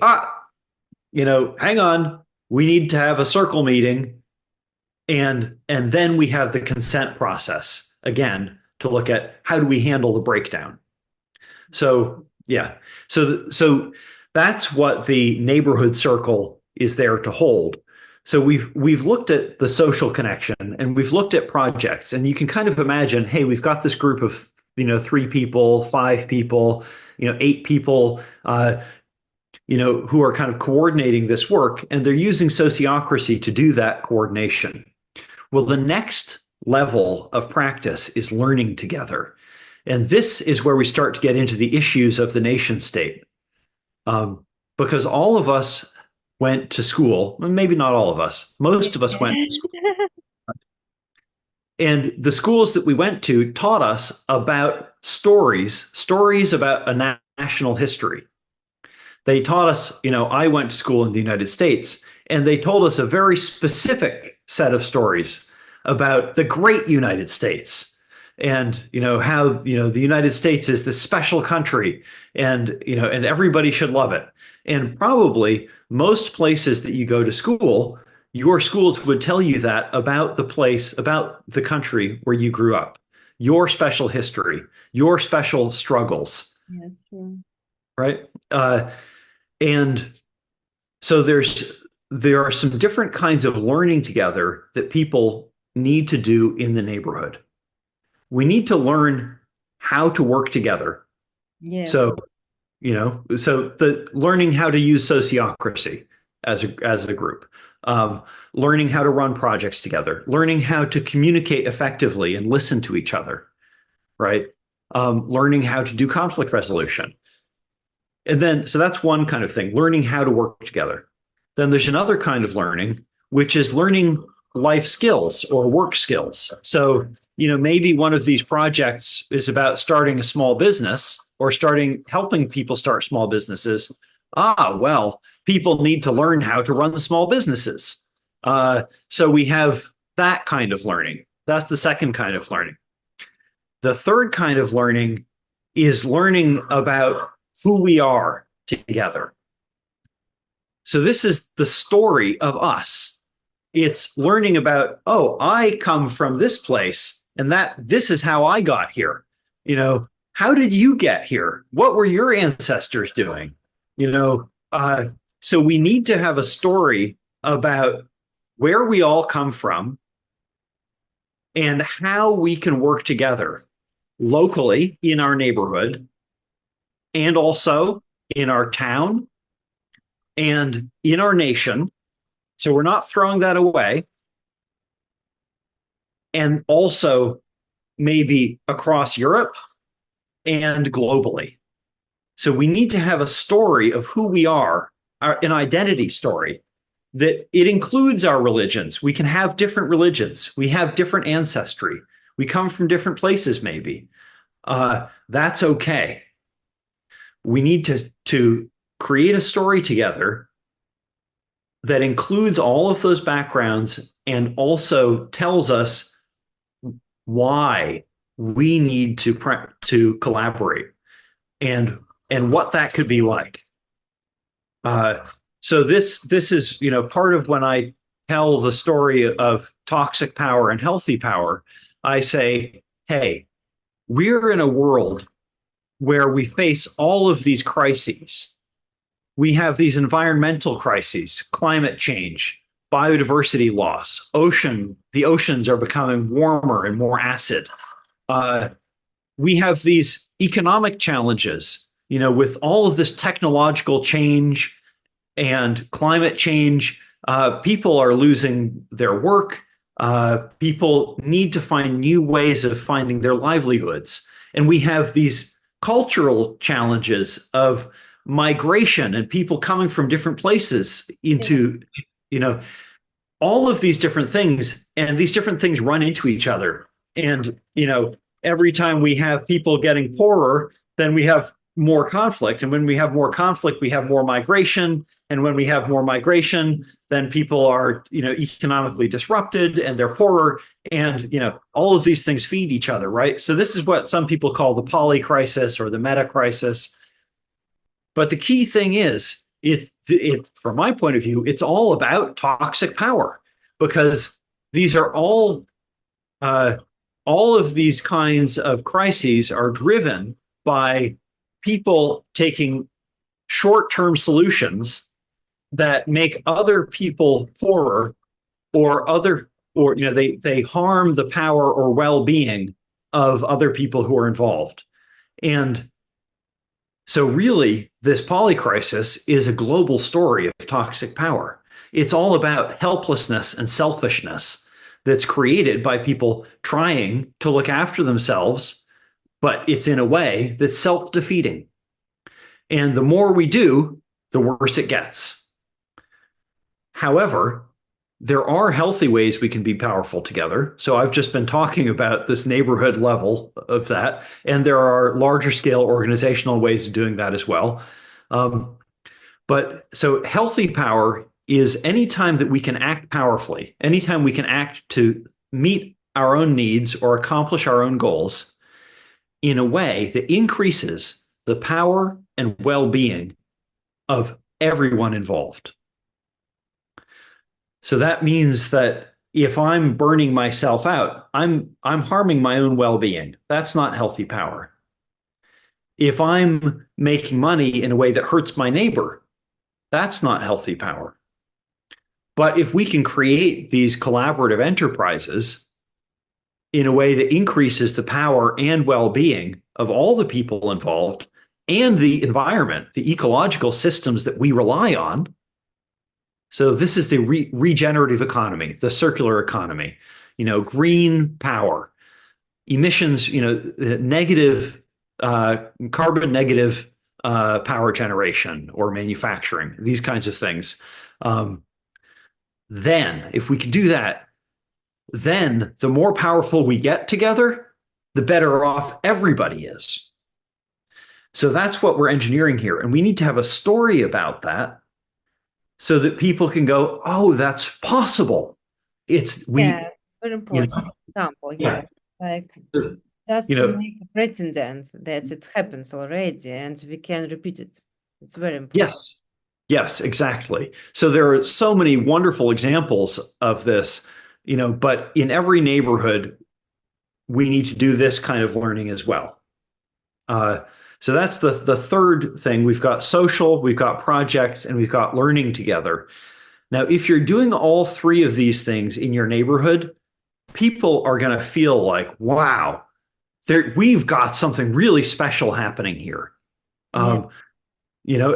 hang on, We need to have a circle meeting, and then we have the consent process again to look at how do we handle the breakdown. So yeah, so that's what the neighborhood circle is there to hold. So we've looked at the social connection and we've looked at projects, and you can kind of imagine, hey, we've got this group of 3 people, 5 people, 8 people, who are kind of coordinating this work, and they're using sociocracy to do that coordination. Well, the next level of practice is learning together. And this is where we start to get into the issues of the nation state. Because all of us went to school, maybe not all of us, most of us went to school. And the schools that we went to taught us about stories about a national history. They taught us, I went to school in the United States, and they told us a very specific set of stories about the great United States and how the United States is this special country, and and everybody should love it. And probably most places that you go to school, your schools would tell you that about the place, about the country where you grew up, your special history, your special struggles. Yeah, true. Right? And so there are some different kinds of learning together that people need to do in the neighborhood. We need to learn how to work together. Yes. So, so the learning how to use sociocracy as a group, learning how to run projects together, learning how to communicate effectively and listen to each other, right? Learning how to do conflict resolution. And then, so that's one kind of thing, learning how to work together. Then there's another kind of learning, which is learning life skills or work skills. So, maybe one of these projects is about starting a small business or helping people start small businesses. Well, people need to learn how to run small businesses. So we have that kind of learning. That's the second kind of learning. The third kind of learning is learning about who we are together. So this is the story of us. It's learning about, I come from this place, and this is how I got here. How did you get here? What were your ancestors doing? So we need to have a story about where we all come from and how we can work together locally in our neighborhood, and also in our town and in our nation. So we're not throwing that away. And also maybe across Europe and globally. So we need to have a story of who we are, an identity story, that it includes our religions. We can have different religions. We have different ancestry. We come from different places, maybe. That's okay. We need to create a story together that includes all of those backgrounds and also tells us why we need to collaborate and what that could be like. So this is part of when I tell the story of toxic power and healthy power. I say, hey, we're in a world where we face all of these crises. We have these environmental crises, climate change, biodiversity loss, the oceans are becoming warmer and more acid. We have these economic challenges, with all of this technological change and climate change. People are losing their work. People need to find new ways of finding their livelihoods. And we have these cultural challenges of migration and people coming from different places into, all of these different things, and these different things run into each other. And, every time we have people getting poorer, then we have more conflict. And when we have more conflict, we have more migration. And when we have more migration, then people are, economically disrupted and they're poorer. And, all of these things feed each other, right? So this is what some people call the poly crisis or the meta crisis. But the key thing is from my point of view, it's all about toxic power because these are uh, all of these kinds of crises are driven by people taking short-term solutions that make other people poorer or other or they harm the power or well-being of other people who are involved. And so really this polycrisis is a global story of toxic power. It's all about helplessness and selfishness that's created by people trying to look after themselves, but it's in a way that's self-defeating. And the more we do, the worse it gets. However, there are healthy ways we can be powerful together. So I've just been talking about this neighborhood level of that, and there are larger scale organizational ways of doing that as well. Um, but so healthy power is any time that we can act powerfully, anytime we can act to meet our own needs or accomplish our own goals in a way that increases the power and well-being of everyone involved. So that means that if I'm burning myself out, I'm harming my own well-being. That's not healthy power. If I'm making money in a way that hurts my neighbor, that's not healthy power. But if we can create these collaborative enterprises in a way that increases the power and well-being of all the people involved and the environment, the ecological systems that we rely on. So this is the regenerative economy, the circular economy, green power, emissions, negative, carbon negative power generation or manufacturing, these kinds of things. Then if we can do that, then the more powerful we get together, the better off everybody is. So that's what we're engineering here. And we need to have a story about that so that people can go, oh, that's possible. Yeah, it's very You important know, example. yeah, Yeah, like you just to know, make a precedent that it happens already and we can repeat it. It's very important. yes, yes, exactly. So there are so many wonderful examples of this, but in every neighborhood, we need to do this kind of learning as well. Uh, so that's the third thing. We've got social, we've got projects, and we've got learning together. Now, if you're doing all three of these things in your neighborhood, people are going to feel like, wow, we've got something really special happening here. Yeah. Um,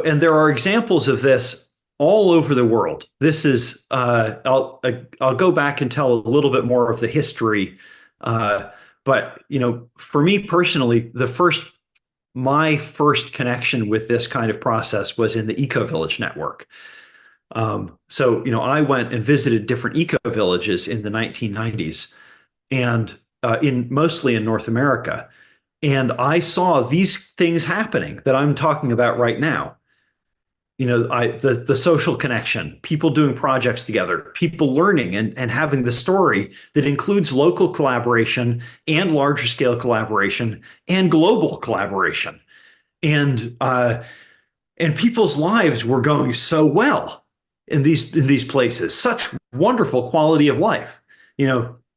and there are examples of this all over the world. This is, I'll go back and tell a little bit more of the history. But, for me personally, my first connection with this kind of process was in the Eco Village network. So, I went and visited different eco villages in the 1990s and mostly in North America. And I saw these things happening that I'm talking about right now. The social connection, people doing projects together, people learning and having the story that includes local collaboration and larger scale collaboration and global collaboration. And people's lives were going so well in these places, such wonderful quality of life.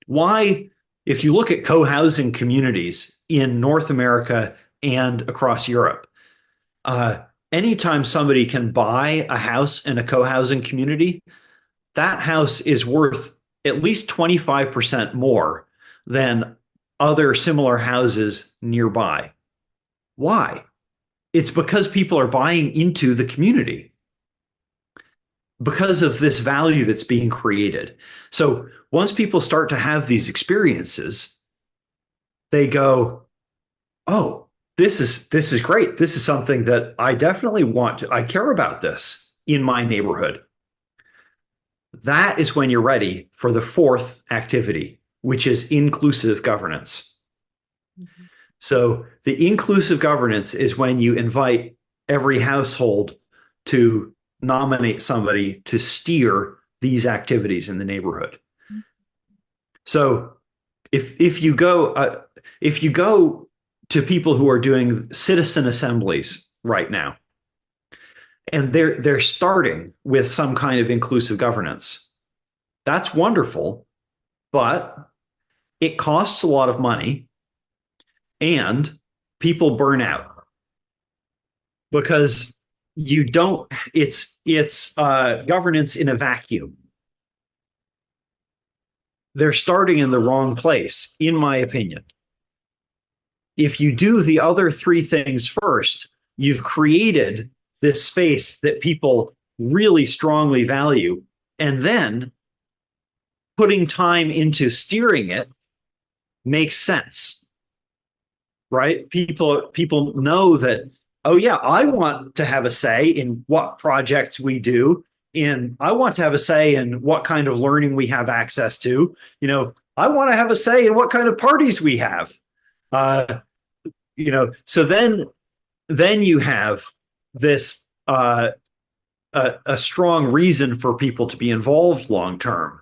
Why, if you look at co-housing communities in North America and across Europe, anytime somebody can buy a house in a co-housing community, that house is worth at least 25% more than other similar houses nearby. Why? It's because people are buying into the community because of this value that's being created. So once people start to have these experiences, they go, oh, this is great. This is something that I definitely I care about this in my neighborhood. That is when you're ready for the fourth activity, which is inclusive governance. Mhm. So the inclusive governance is when you invite every household to nominate somebody to steer these activities in the neighborhood. So if you go to people who are doing citizen assemblies right now, and they're starting with some kind of inclusive governance. That's wonderful, but it costs a lot of money and people burn out because you don't it's governance in a vacuum. They're starting in the wrong place, in my opinion. If you do the other three things first, you've created this space that people really strongly value. And then putting time into steering it makes sense, right? People know that, oh yeah, I want to have a say in what projects we do. I want to have a say in what kind of learning we have access to. I want to have a say in what kind of parties we have. Uh, so then you have this a strong reason for people to be involved long term,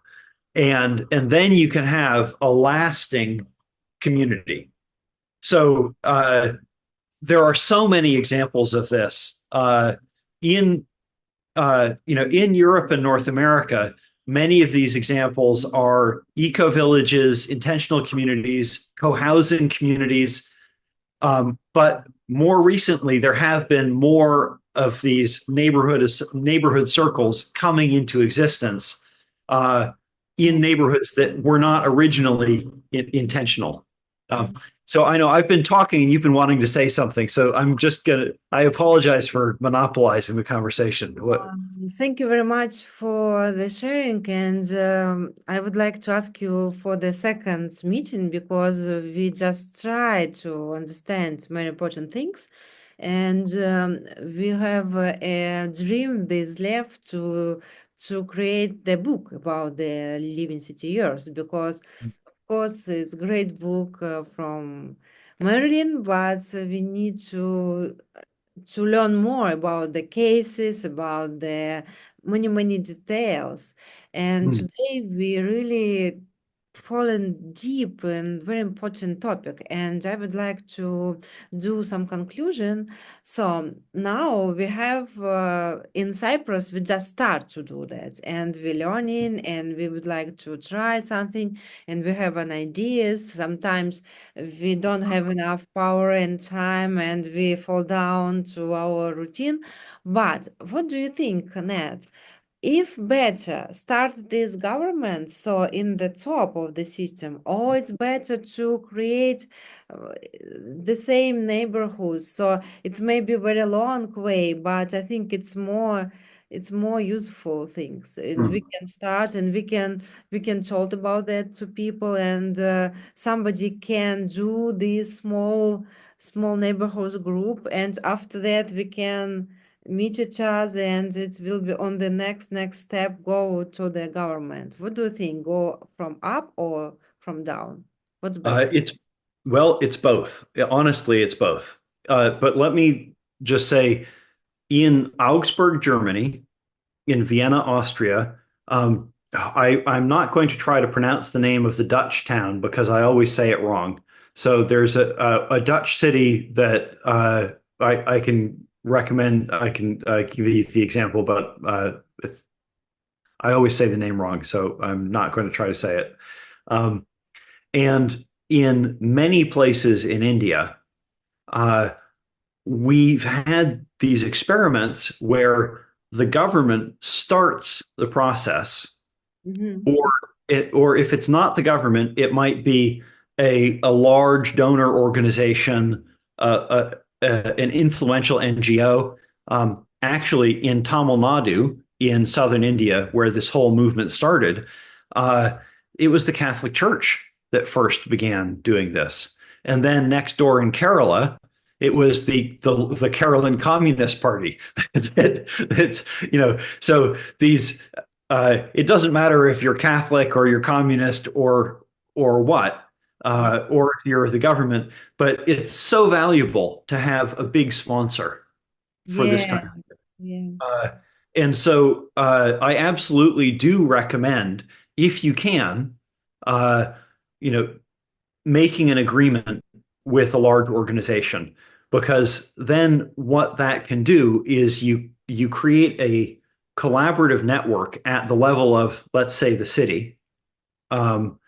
and then you can have a lasting community. So there are so many examples of this in in Europe and North America. Many of these examples are eco villages, intentional communities, co-housing communities. But more recently, there have been more of these neighborhood circles coming into existence in neighborhoods that were not originally intentional. Um, so I know I've been talking and you've been wanting to say something. So I apologize for monopolizing the conversation. What? Thank you very much for the sharing. And I would like to ask you for the second meeting because we just tried to understand many important things. And we have a dream this left to create the book about the living city years because of course it's great book from Marilyn, but we need to learn more about the cases, about the many details. And Hmm. today we really fallen deep in very important topic, and I would like to do some conclusion. So now we have in Cyprus, we just start to do that, and we're learning, and we would like to try something, and we have an ideas. Sometimes we don't have enough power and time, and we fall down to our routine. But what do you think, Ned? If better start this government so in the top of the system, or it's better to create the same neighborhoods, so it's maybe very long way, but I think it's more useful things. And we Hmm. can start and we can talk about that to people, and somebody can do this small neighborhoods group, and after that we can meet each other, and it will be on the next step go to the government. What do you think? Go from up or from down? What's better? It's it's both. Honestly, it's both. But let me just say, in Augsburg, Germany, in Vienna, Austria. I'm not going to try to pronounce the name of the Dutch town because I always say it wrong. So there's a Dutch city that I can recommend. I can give you the example, but I always say the name wrong, so I'm not going to try to say it. Um, and in many places in India, uh, we've had these experiments where the government starts the process, Hmm. or or if it's not the government, it might be a large donor organization, an influential NGO. Actually, in Tamil Nadu, in southern India, where this whole movement started, uh, it was the Catholic Church that first began doing this, and then next door in Kerala, it was the Kerala Communist Party. It's so these it doesn't matter if you're Catholic or you're communist or what, Yeah, or if you're the government, but it's so valuable to have a big sponsor for this yeah, kind of. yeah. Uh, and so I absolutely do recommend, if you can, uh, you know, making an agreement with a large organization, because then what that can do is you create a collaborative network at the level of, let's say, the city, um,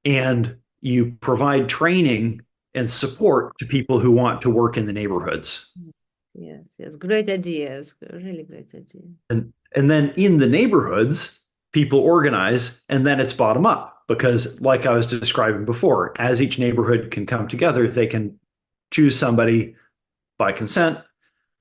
and you provide training and support to people who want to work in the neighborhoods. Yes, yes, great ideas, really great idea. And then in the neighborhoods, people organize, and then it's bottom up because, like I was describing before, as each neighborhood can come together, they can choose somebody by consent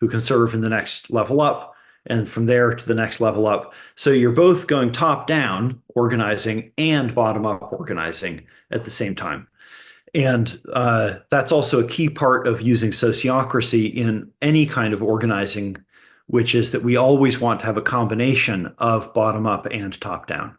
who can serve in the next level up, and from there to the next level up. So you're both going top down organizing and bottom up organizing at the same time. And that's also a key part of using sociocracy in any kind of organizing, which is that we always want to have a combination of bottom up and top down.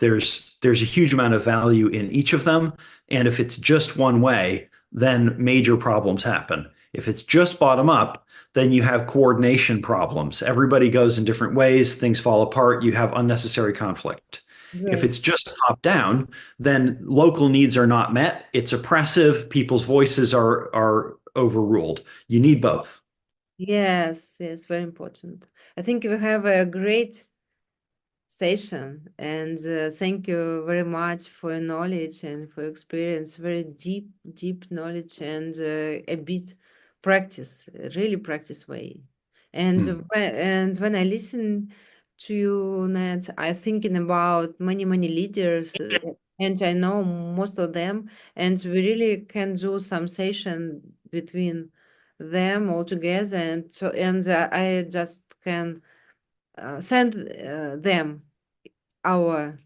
There's a huge amount of value in each of them, and if it's just one way, then major problems happen. If it's just bottom up, then you have coordination problems. Everybody goes in different ways, things fall apart, you have unnecessary conflict. If Great. it's just top down, then local needs are not met. It's oppressive. People's voices are overruled. You need both. Yes, yes, very important. I think we have a great session, and thank you very much for your knowledge and for your experience. Very deep, deep knowledge and a bit practice, really practice way. And Hmm. when I listen to you, Ned, I thinking about many, many leaders, and I know most of them, and we really can do some session between them all together, and so and I just can send them our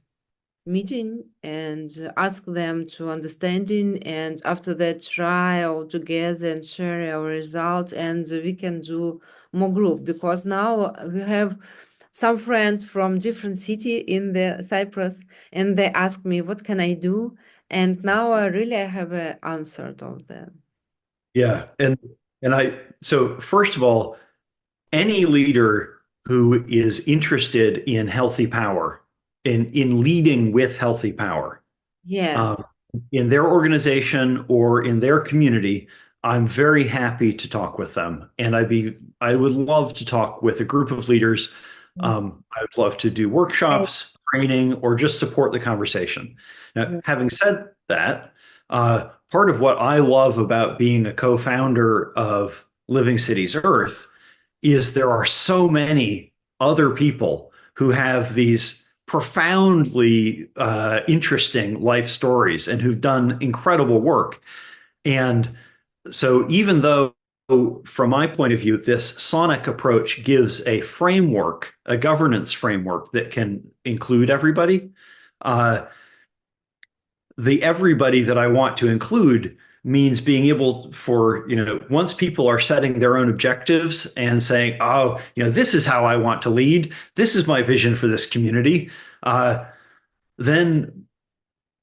meeting and ask them to understanding, and after that try all together and share our results, and we can do more group because now we have some friends from different city in the Cyprus, and they ask me what can I do, and now I have an answer to them. Yeah, and I so first of all, any leader who is interested in healthy power, in leading with healthy power, Yes. um, in their organization or in their community, I'm very happy to talk with them. And I would love to talk with a group of leaders. I would love to do Great. workshops, training, or just support the conversation. Now, having said that, part of what I love about being a co-founder of Living Cities Earth is there are so many other people who have these profoundly interesting life stories and who've done incredible work. And so, even though, from my point of view, this sonic approach gives a framework, a governance framework that can include everybody, uh, the everybody that I want to include means being able for, once people are setting their own objectives and saying, oh, this is how I want to lead, this is my vision for this community, then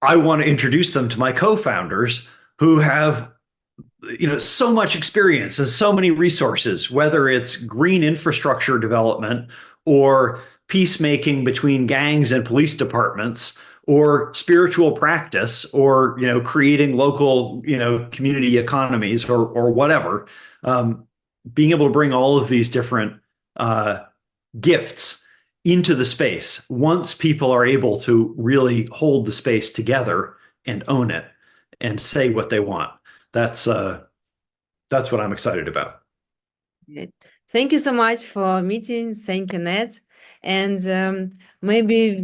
I want to introduce them to my co-founders who have so much experience and so many resources, whether it's green infrastructure development or peacemaking between gangs and police departments or spiritual practice or creating local community economies or whatever. Being able to bring all of these different uh, gifts into the space once people are able to really hold the space together and own it and say what they want. That's uh, that's what I'm excited about. Great. Thank you so much for meeting. Thank you, Ned. And maybe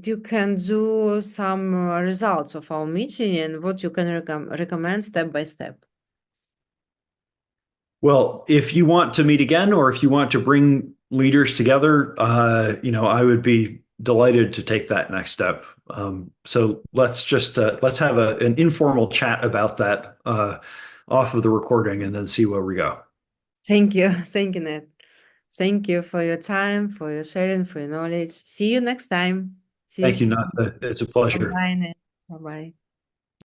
you can do some results of our meeting and what you can recommend step by step. Well, if you want to meet again, or if you want to bring leaders together, I would be delighted to take that next step. So let's have an informal chat about that off of the recording, and then see where we go. Thank you. Thank you, Ned. Thank you for your time, for your sharing, for your knowledge. See you next time. See you Thank you, soon. Nata. It's a pleasure. Bye-bye, Ned. Bye-bye.